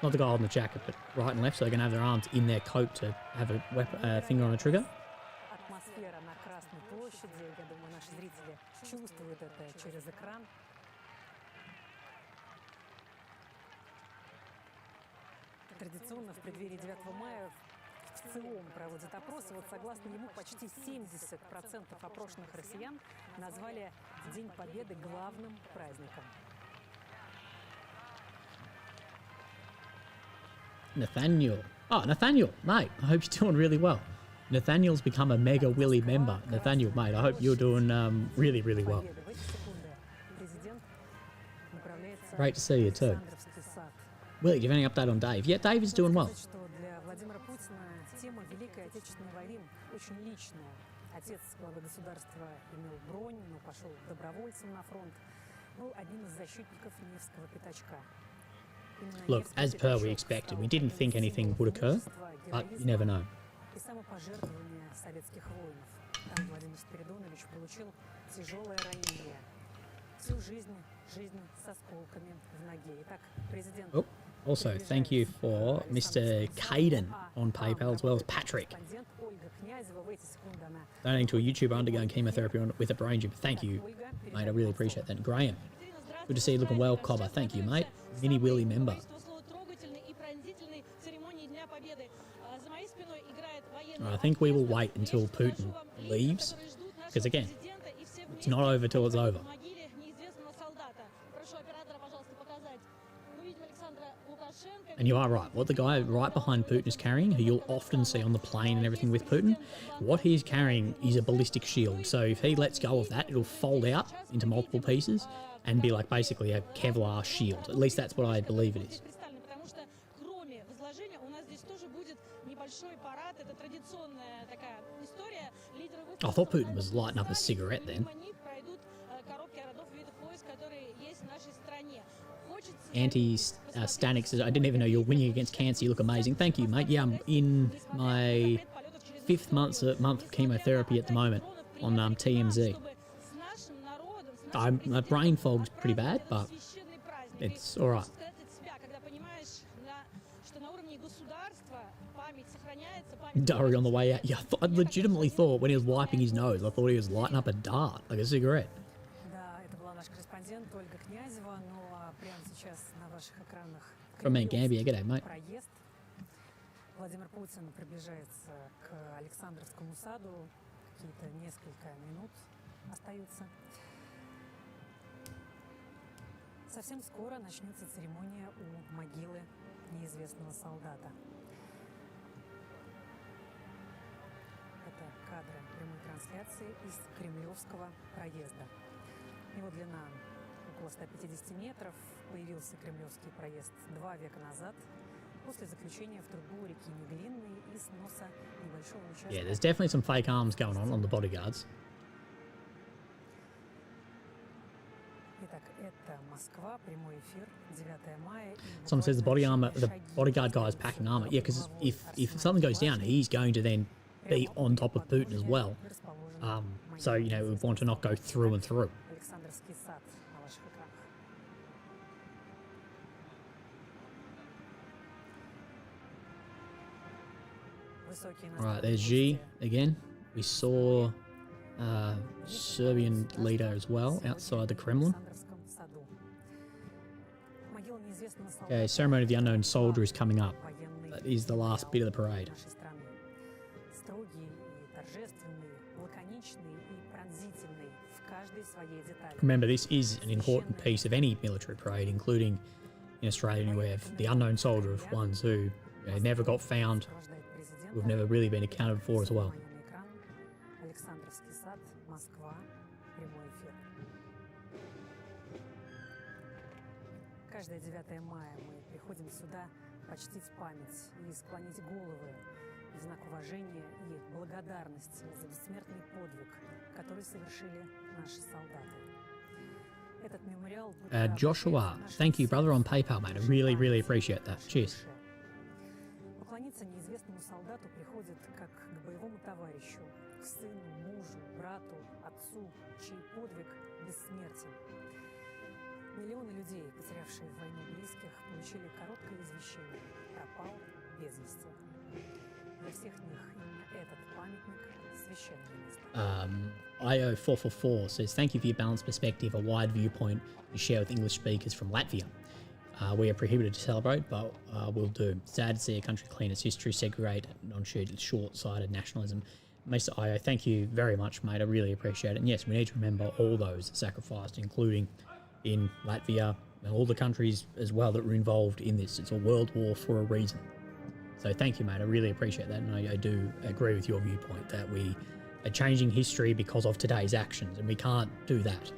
Speaker 1: Not the guy on the jacket, but right and left, so they're going to have their arms in their coat to have a finger on the trigger.
Speaker 2: Атмосфера на Красной площади, я думаю, наши зрители чувствуют это через экран. Традиционно в преддверии 9 мая в ЦИОМ проводят опросы. Вот согласно ему, почти 70% опрошенных россиян назвали День Победы главным праздником.
Speaker 1: Nathaniel. Oh, Nathaniel, mate, I hope you're doing really well. Nathaniel's become a Mega Willy member. Nathaniel, mate, I hope you're doing really, really well. Great to see you too. Willie, do you have any update on Dave? Yeah, Dave is doing well.
Speaker 2: Для Владимира Путина тема Великой Отечественной войны очень личная. Отец главы государства имел бронь, но пошел добровольцем на фронт. Был одним из защитников Невского пятачка.
Speaker 1: Look, as per we expected, we didn't think anything would occur, but you never know.
Speaker 2: И самопожертвование советских воинов. Там Владимир Спиридонович получил тяжелое ранение. Всю жизнь с осколками в ноге. Итак, президент...
Speaker 1: Oh, also, thank you for Mr. Caden on PayPal, as well as Patrick. Donating to a YouTuber undergoing chemotherapy with a brain tumor. Thank you, mate. I really appreciate that. And Graham, good to see you looking well, Cobber. Thank you, mate. Mini Willy member. I think we will wait until Putin leaves, because again, it's not over till it's over. And you are right. What the guy right behind Putin is carrying, who you'll often see on the plane and everything with Putin, what he's carrying is a ballistic shield. So if he lets go of that, it'll fold out into multiple pieces and be like basically a Kevlar shield. At least that's what I believe it is. I thought Putin was lighting up a cigarette then. Anti-Static says, I didn't even know you're winning against cancer. You look amazing. Thank you, mate. Yeah, I'm in my 5th month of chemotherapy at the moment on TMZ. My brain fog's pretty bad, but it's all right. Durry on the way out. Yeah, I legitimately thought when he was wiping his nose, I thought he was lighting up a dart, like a cigarette. From Mount Gambier. G'day, mate.
Speaker 2: Владимир Путин приближается к Александровскому саду. Какие-то несколько минут остаются. Совсем скоро начнется церемония у могилы неизвестного солдата. Это кадры прямой трансляции из Кремлевского проезда. Его длина около 150 метров. Появился Кремлевский проезд 2 века назад, после заключения в трубу реки Неглинной и сноса небольшого участка.
Speaker 1: Yeah, there's definitely some fake arms going on the bodyguards.
Speaker 2: Итак, это Москва, прямой эфир, 9 мая.
Speaker 1: Someone says the bodyguard guy is packing armor. Yeah, because if something goes down, he's going to then be on top of Putin as well. So, you know, we want to not go through and through.
Speaker 2: Александровский сад на ваших экранах.
Speaker 1: Right, there's Xi again. We saw Serbian leader as well outside the Kremlin. Okay, ceremony of the unknown soldier is coming up. That is the last bit of the parade. Remember, this is an important piece of any military parade, including in Australia, we have the unknown soldier of ones who never got found, who've never really been accounted for as well.
Speaker 2: Каждое 9 мая мы приходим сюда почтить память и склонить головы в знак уважения и благодарности за бессмертный подвиг, который совершили наши солдаты. Этот мемориал
Speaker 1: Joshua, thank you, brother, on PayPal, mate. I really appreciate that. Cheers.
Speaker 2: Поклониться неизвестному солдату приходит как к боевому товарищу, к сыну, мужу, брату, отцу, чей подвиг бессмертен. Миллионы людей, потерявшие в войну близких, получили короткое извещение: пропал без вести. Для всех них именно этот памятник священное место.
Speaker 1: IO444 says, thank you for your balanced perspective, a wide viewpoint you share with English speakers from Latvia. We are prohibited to celebrate, but we'll do. Sad to see a country clean its history, segregate on short-sighted nationalism. Mr. IO, thank you very much, mate. I really appreciate it. And yes, we need to remember all those sacrificed, including in Latvia and all the countries as well that were involved in this. It's a world war for a reason. So thank you, mate. I really appreciate that. And I do agree with your viewpoint that we are changing history because of today's actions, and we can't do that.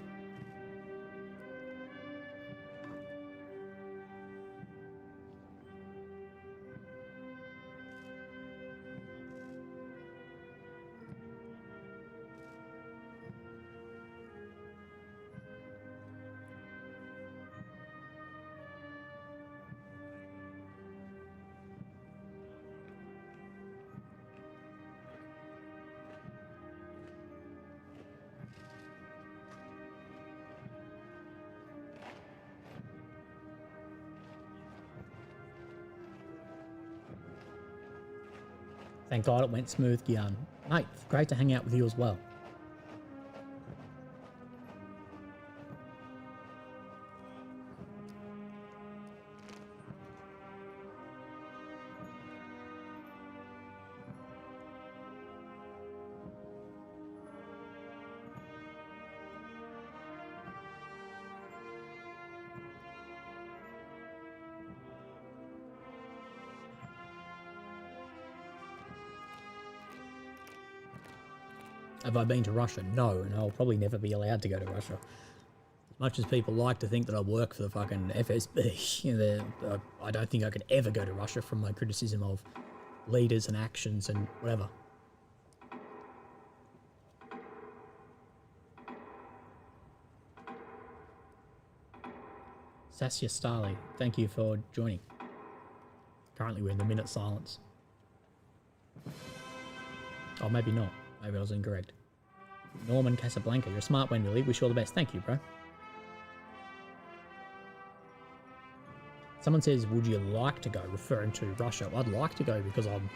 Speaker 1: Thank God it went smooth, Gian. Mate, great to hang out with you as well. Have I been to Russia? No, and I'll probably never be allowed to go to Russia. As much as people like to think that I work for the fucking FSB, you know, I don't think I could ever go to Russia from my criticism of leaders and actions and whatever. Sasya Starley, thank you for joining. Currently we're in the minute silence. Oh, maybe not. Maybe I was incorrect. Norman Casablanca, you're a smart one, Willie. Wish you all the best. Thank you, bro. Someone says, would you like to go, referring to Russia? I'd like to go because I'm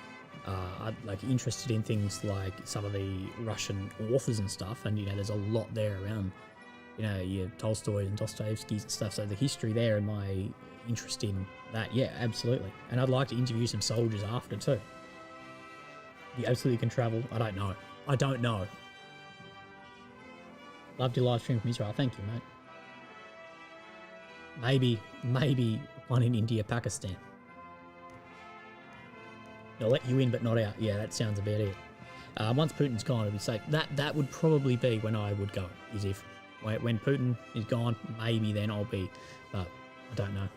Speaker 1: interested in things like some of the Russian authors and stuff, and you know, there's a lot there around, you know, your Tolstoy and Dostoevsky's and stuff, so the history there and my interest in that, yeah, absolutely. And I'd like to interview some soldiers after too. You absolutely can travel. I don't know. I don't know. Loved your live stream from Israel. Thank you, mate. Maybe one in India, Pakistan. They'll let you in, but not out. Yeah, that sounds about it. Once Putin's gone, it'll be safe. That would probably be when I would go. Is if when Putin is gone, maybe then I'll be. But I don't know.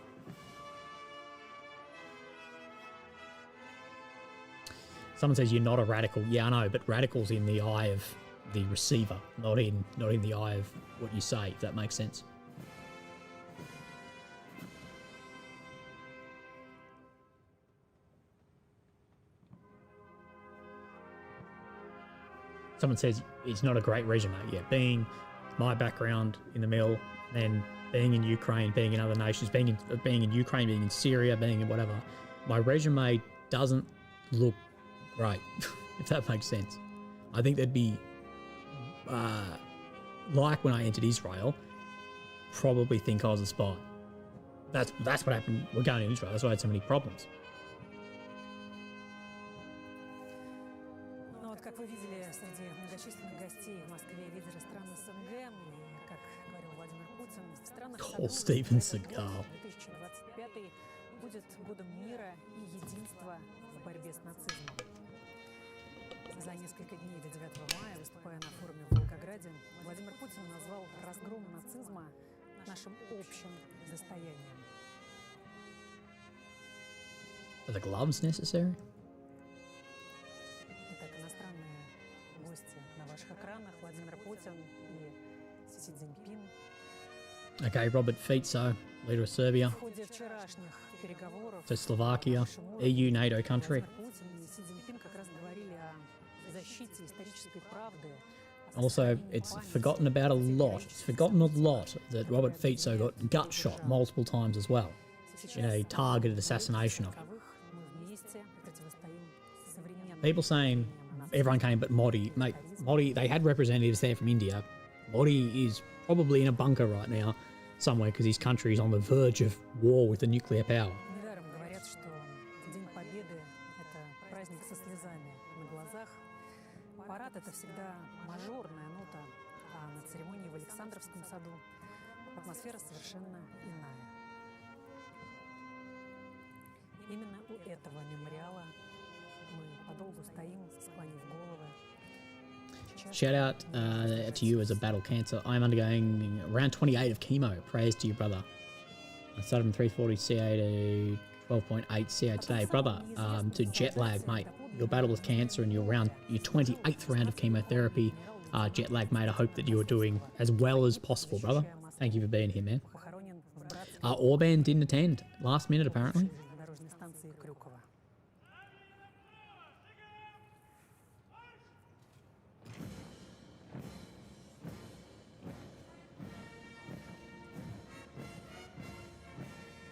Speaker 1: Someone says you're not a radical. Yeah, I know, but radical's in the eye of the receiver, not in the eye of what you say, if that makes sense. Someone says it's not a great resume. Yeah, being my background in the mill, then being in Ukraine, being in other nations, being in Ukraine, being in Syria, being in whatever, my resume doesn't look great, if that makes sense. I think there'd be, like when I entered Israel, probably think I was a spy. That's what happened. We're going to Israel. That's why I had so many problems.
Speaker 2: Ну вот, как вы видели, среди многочисленных гостей в Москве лидеры стран СНГ, и, как говорил Владимир Путин, в странах
Speaker 1: Steven Seagal.
Speaker 2: 2025 будет годом мира и единства в борьбе с нацизмом. За несколько дней до 9 мая, выступая на форуме в Волгограде, Владимир Путин назвал разгром нацизма нашим общим достоянием.
Speaker 1: Are the gloves necessary?
Speaker 2: Итак, иностранные гости на ваших экранах. Владимир Путин и Си Цзиньпин.
Speaker 1: Okay, Robert Fico, leader of Serbia.
Speaker 2: В ходе вчерашних переговоров
Speaker 1: So Slovakia, EU, NATO country.
Speaker 2: Владимир Путин и Си Цзиньпин как раз говорили о защите исторической правды.
Speaker 1: Also, it's forgotten about a lot. It's forgotten a lot that Robert Fico got gut shot multiple times as well in a targeted assassination of him.
Speaker 2: Мы вместе противостоим современным
Speaker 1: People saying everyone came but Modi. Mate, Modi, they had representatives there from India. Modi is probably in a bunker right now somewhere because his country is on the verge of war with a nuclear power.
Speaker 2: Недаром говорят, что День Победы – это праздник со слезами на глазах. Парад – это всегда мажорная нота, а на церемонии в Александровском саду атмосфера совершенно иная. Именно у этого мемориала мы подолгу стоим, склонив головы.
Speaker 1: Shout out to you as a battle cancer. I'm undergoing round 28 of chemo. Prayers to you, brother. I started from 340 CA to 12.8 CA today. Brother, to jet lag, mate. Your battle with cancer and your 28th round of chemotherapy. Jet lag, mate. I hope that you are doing as well as possible, brother. Thank you for being here, man. Orban didn't attend. Last minute, apparently.
Speaker 2: Дорожной станции Крюково.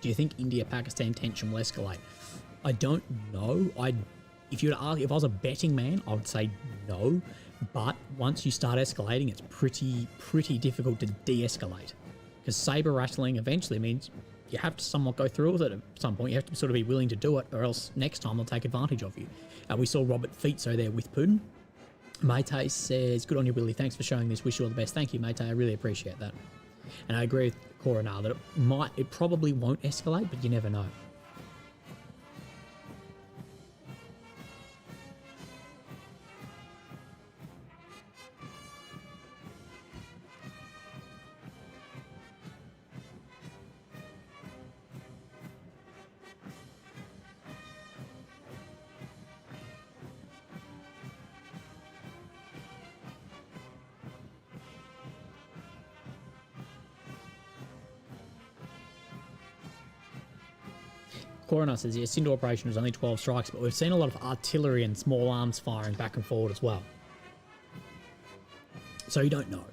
Speaker 1: Do you think India-Pakistan tension will escalate? I don't know. If you were to ask, if I was a betting man, I would say no. But once you start escalating, it's pretty difficult to de-escalate. Because saber rattling eventually means you have to somewhat go through with it at some point. You have to sort of be willing to do it, or else next time they'll take advantage of you. We saw Robert Fico there with Putin. Mayte says, good on you, Willie. Thanks for showing this. Wish you all the best. Thank you, Mayte. I really appreciate that. And I agree with Coronar that it probably won't escalate, but you never know. Coronar says, yes, Sindoor operation was only 12 strikes, but we've seen a lot of artillery and small arms firing back and forward as well. So you don't know.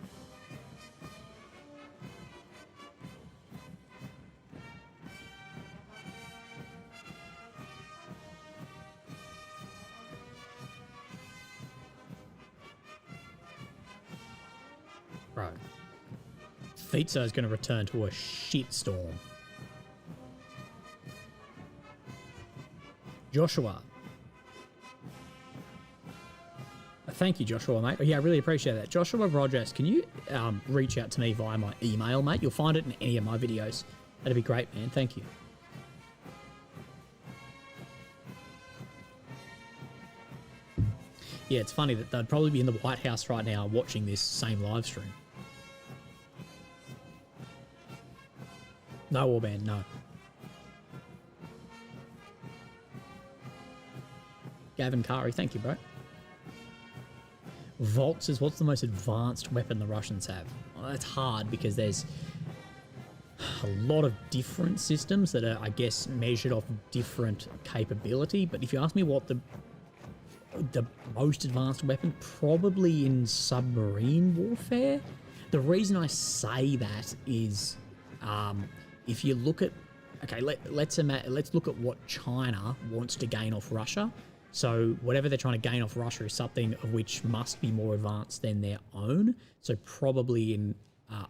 Speaker 1: Bro. Fico is going to return to a shitstorm. Joshua. Thank you, Joshua, mate. Oh, yeah, I really appreciate that. Joshua Rogers, can you reach out to me via my email, mate? You'll find it in any of my videos. That'd be great, man. Thank you. Yeah, it's funny that they'd probably be in the White House right now watching this same live stream. No warband, no. Gavin Kari, thank you, bro. Volt says, what's the most advanced weapon the Russians have? Well, it's hard because there's a lot of different systems that are, I guess, measured off different capability. But if you ask me what the most advanced weapon, probably in submarine warfare. The reason I say that is if you look at, okay, let's look at what China wants to gain off Russia. So whatever they're trying to gain off Russia is something of which must be more advanced than their own. So probably in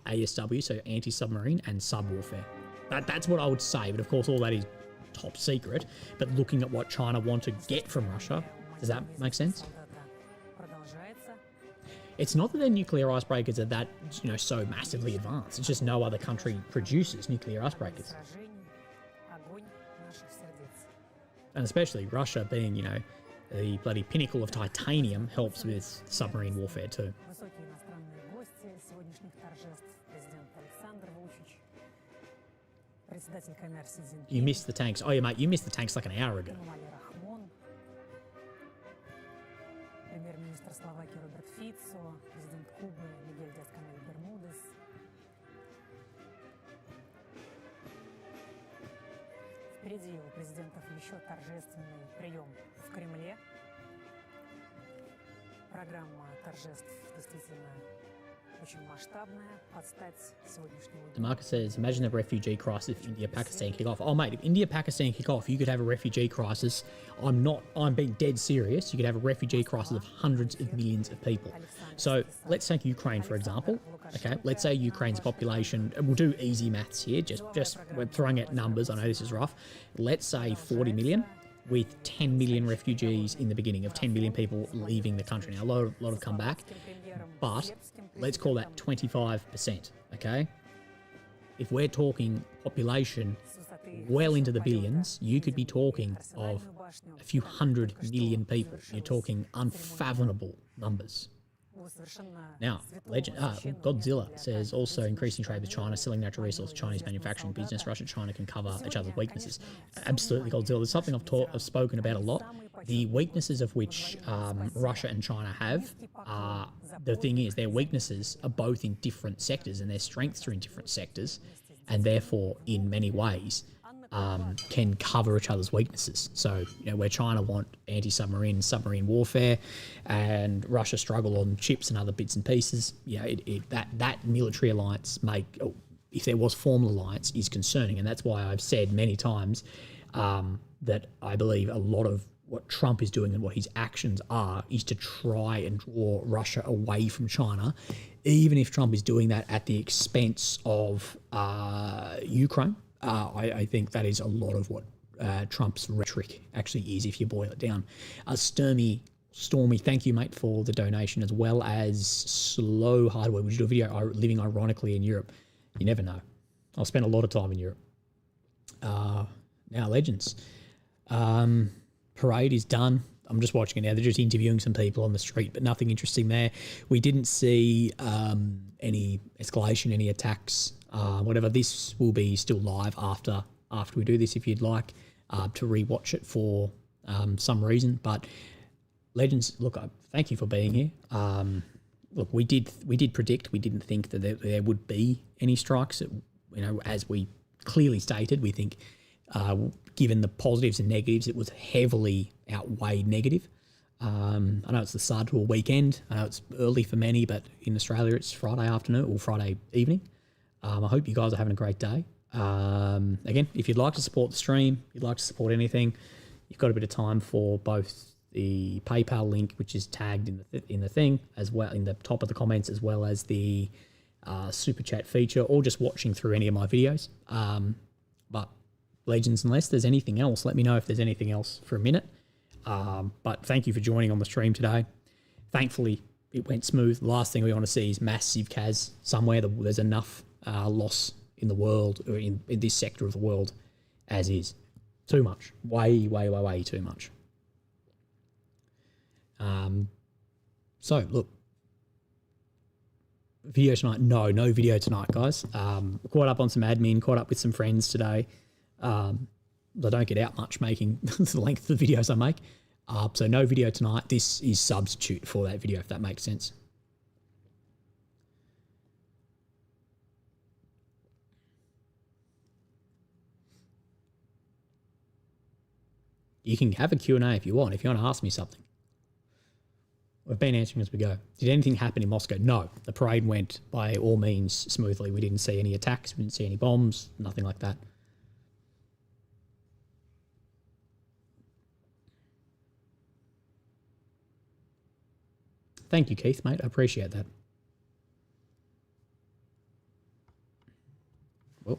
Speaker 1: ASW, so anti-submarine and sub-warfare. That's what I would say. But of course, all that is top secret. But looking at what China want to get from Russia, does that make sense? It's not that their nuclear icebreakers are that, so massively advanced. It's just no other country produces nuclear icebreakers. And especially Russia being, the bloody pinnacle of titanium helps with submarine warfare too.
Speaker 2: председатель КНР Си Цзиньпин.
Speaker 1: You missed the tanks. Oh, yeah, mate, you missed the tanks like an hour ago.
Speaker 2: Эммануэль Рахмон, премьер-министр Словакии Роберт Фицо, президент Кубы Мигель Диас-Канель Бермудес. Впереди у президентов еще торжественный прием в Кремле. Программа торжеств действительно очень масштабная, под стать сегодняшнему дню.
Speaker 1: Marcus says, imagine the refugee crisis if India-Pakistan kick off. Oh, mate, if India-Pakistan kick off, you could have a refugee crisis. I'm being dead serious. You could have a refugee crisis of hundreds of millions of people. So let's take Ukraine, for example. Okay, let's say Ukraine's population, and we'll do easy maths here, just we're throwing out numbers. I know this is rough. Let's say 40 million. With 10 million refugees in the beginning, of 10 million people leaving the country. Now, a lot have come back, but let's call that 25%, okay? If we're talking population well into the billions, you could be talking of a few 100 million people. You're talking unfathomable numbers. Now, Godzilla says also increasing trade with China, selling natural resources, Chinese manufacturing business, Russia and China can cover each other's weaknesses. Absolutely, Godzilla. There's something I've spoken about a lot. The weaknesses of which Russia and China have, the thing is, their weaknesses are both in different sectors and their strengths are in different sectors, and therefore, in many ways, can cover each other's weaknesses. So, where China want anti-submarine, submarine warfare, and Russia struggle on chips and other bits and pieces, that military alliance if there was formal alliance, is concerning. And that's why I've said many times that I believe a lot of what Trump is doing and what his actions are is to try and draw Russia away from China, even if Trump is doing that at the expense of Ukraine. I think that is a lot of what Trump's rhetoric actually is, if you boil it down. Stormy, thank you, mate, for the donation, as well as Slow Hardware, which is a video living ironically in Europe. You never know. I'll spend a lot of time in Europe. Now, Legends. Parade is done. I'm just watching it now. They're just interviewing some people on the street, but nothing interesting there. We didn't see any escalation, any attacks, whatever. This will be still live after we do this, if you'd like to rewatch it for some reason. But Legends, look, thank you for being here. Look, we did predict. We didn't think that there would be any strikes. As we clearly stated, we think, given the positives and negatives, it was heavily outweighed negative. I know it's the start to a weekend. I know it's early for many, but in Australia it's Friday afternoon or Friday evening. I hope you guys are having a great day. Again, if you'd like to support the stream, you'd like to support anything, you've got a bit of time for both the PayPal link, which is tagged in the thing, as well in the top of the comments, as well as the super chat feature, or just watching through any of my videos. But Legends, unless there's anything else, let me know if there's anything else for a minute. But thank you for joining on the stream today. Thankfully, it went smooth. The last thing we want to see is massive CAS somewhere. There's enough loss in the world, or in this sector of the world, as is. Too much. Way too much. So, look. Video tonight? No video tonight, guys. Caught up on some admin, caught up with some friends today. I don't get out much making the length of the videos I make. So no video tonight. This is substitute for that video, if that makes sense. You can have a Q&A if you want to ask me something. We've been answering as we go. Did anything happen in Moscow? No. The parade went by all means smoothly. We didn't see any attacks. We didn't see any bombs. Nothing like that. Thank you, Keith, mate. I appreciate that. Well,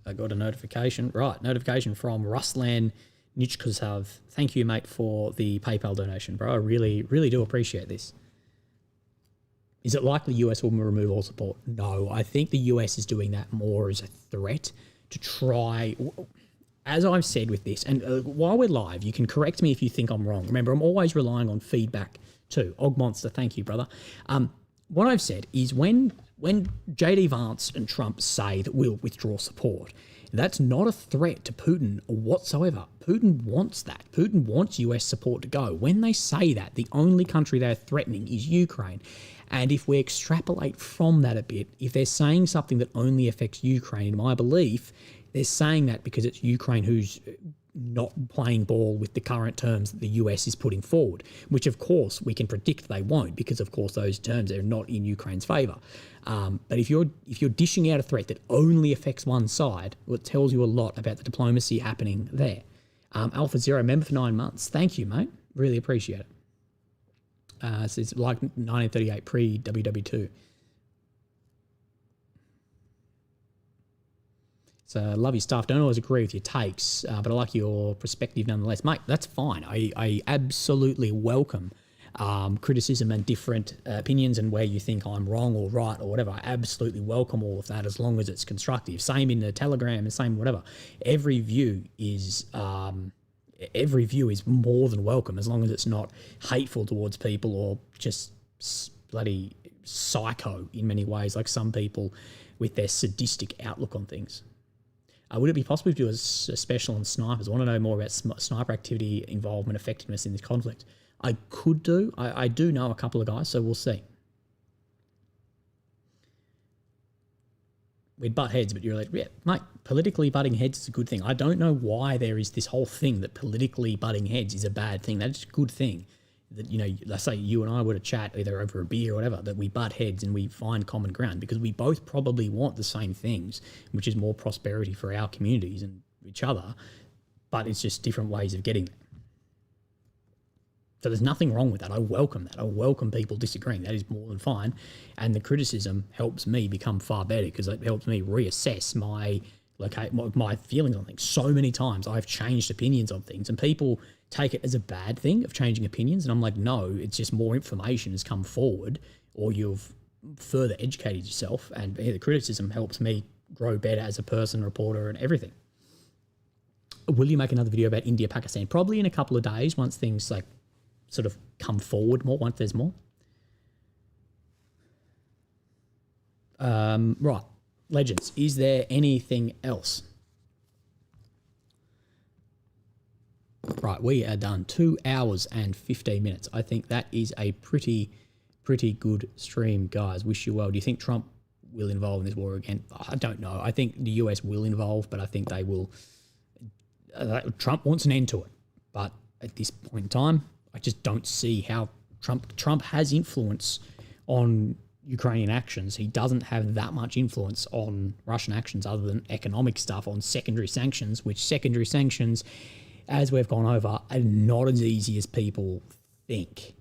Speaker 1: I got a notification. Right, notification from Ruslan Nichkazov. Thank you, mate, for the PayPal donation, bro. I really do appreciate this. Is it likely US will remove all support? No, I think the US is doing that more as a threat to try... As I've said with this, and while we're live, you can correct me if you think I'm wrong. Remember, I'm always relying on feedback too. Og Monster, thank you, brother. What I've said is when JD Vance and Trump say that we'll withdraw support, That's not a threat to Putin whatsoever. Putin wants that. Putin wants US support to go. When they say that, the only country they're threatening is Ukraine. And if we extrapolate from that a bit, if they're saying something that only affects Ukraine, in my belief, they're saying that because it's Ukraine who's not playing ball with the current terms that the US is putting forward, which of course we can predict they won't, because of course those terms are not in Ukraine's favour. But if you're dishing out a threat that only affects one side, well, it tells you a lot about the diplomacy happening there. Alpha Zero, member for 9 months. Thank you, mate. Really appreciate it. So it's like 1938 pre-WW2. So love your stuff. Don't always agree with your takes, but I like your perspective nonetheless. Mate, that's fine. I absolutely welcome criticism and different opinions and where you think I'm wrong or right or whatever. I absolutely welcome all of that as long as it's constructive. Same in the Telegram and same whatever. Every view is more than welcome as long as it's not hateful towards people or just bloody psycho in many ways, like some people with their sadistic outlook on things. Would it be possible to do a special on snipers? I want to know more about sniper activity, involvement, effectiveness in this conflict. I could do. I do know a couple of guys, so we'll see. We'd butt heads, but you're like, yeah, mate, politically butting heads is a good thing. I don't know why there is this whole thing that politically butting heads is a bad thing. That's a good thing. That, you know, let's say you and I were to chat either over a beer or whatever, that we butt heads and we find common ground because we both probably want the same things, which is more prosperity for our communities and each other, but it's just different ways of getting there. So there's nothing wrong with that. I welcome that. I welcome people disagreeing. That is more than fine. And the criticism helps me become far better because it helps me reassess my feelings on things. So many times I've changed opinions on things and people take it as a bad thing of changing opinions. And I'm like, no, it's just more information has come forward or you've further educated yourself. And the criticism helps me grow better as a person, reporter and everything. Will you make another video about India, Pakistan? Probably in a couple of days once things like sort of come forward more, once there's more. Right. Legends, is there anything else? Right, we are done. 2 hours and 15 minutes. I think that is a pretty good stream, guys. Wish you well. Do you think Trump will involve in this war again? I don't know. I think the US will involve, but I think they will. Trump wants an end to it. But at this point in time, I just don't see how Trump has influence on Ukrainian actions. He doesn't have that much influence on Russian actions other than economic stuff on secondary sanctions, which secondary sanctions, as we've gone over, are not as easy as people think.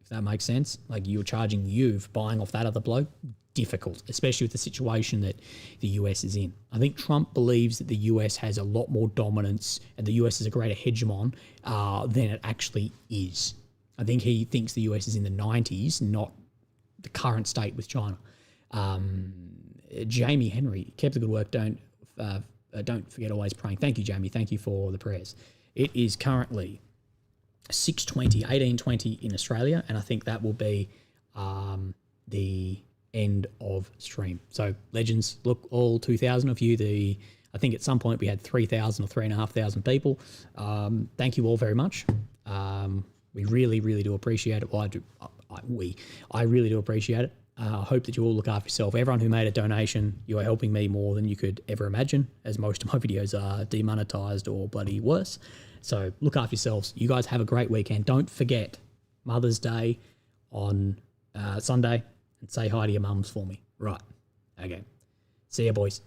Speaker 1: If that makes sense. Like you're charging you for buying off that other bloke. Difficult, especially with the situation that the US is in. I think Trump believes that the US has a lot more dominance and the US is a greater hegemon than it actually is. I think he thinks the US is in the 90s, not the current state with China. Jamie Henry, keep the good work. Don't forget always praying. Thank you, Jamie. Thank you for the prayers. It is currently 6:20, 18:20 in Australia, and I think that will be the end of stream. So legends, look, all 2,000 of you, I think at some point we had 3,000 or 3,500 people. Thank you all very much. We really, really do appreciate it. Well, I really do appreciate it. I hope that you all look after yourself. Everyone who made a donation, you are helping me more than you could ever imagine, as most of my videos are demonetized or bloody worse. So look after yourselves. You guys have a great weekend. Don't forget Mother's Day on Sunday. And say hi to your mums for me. Right. Okay. See ya, boys.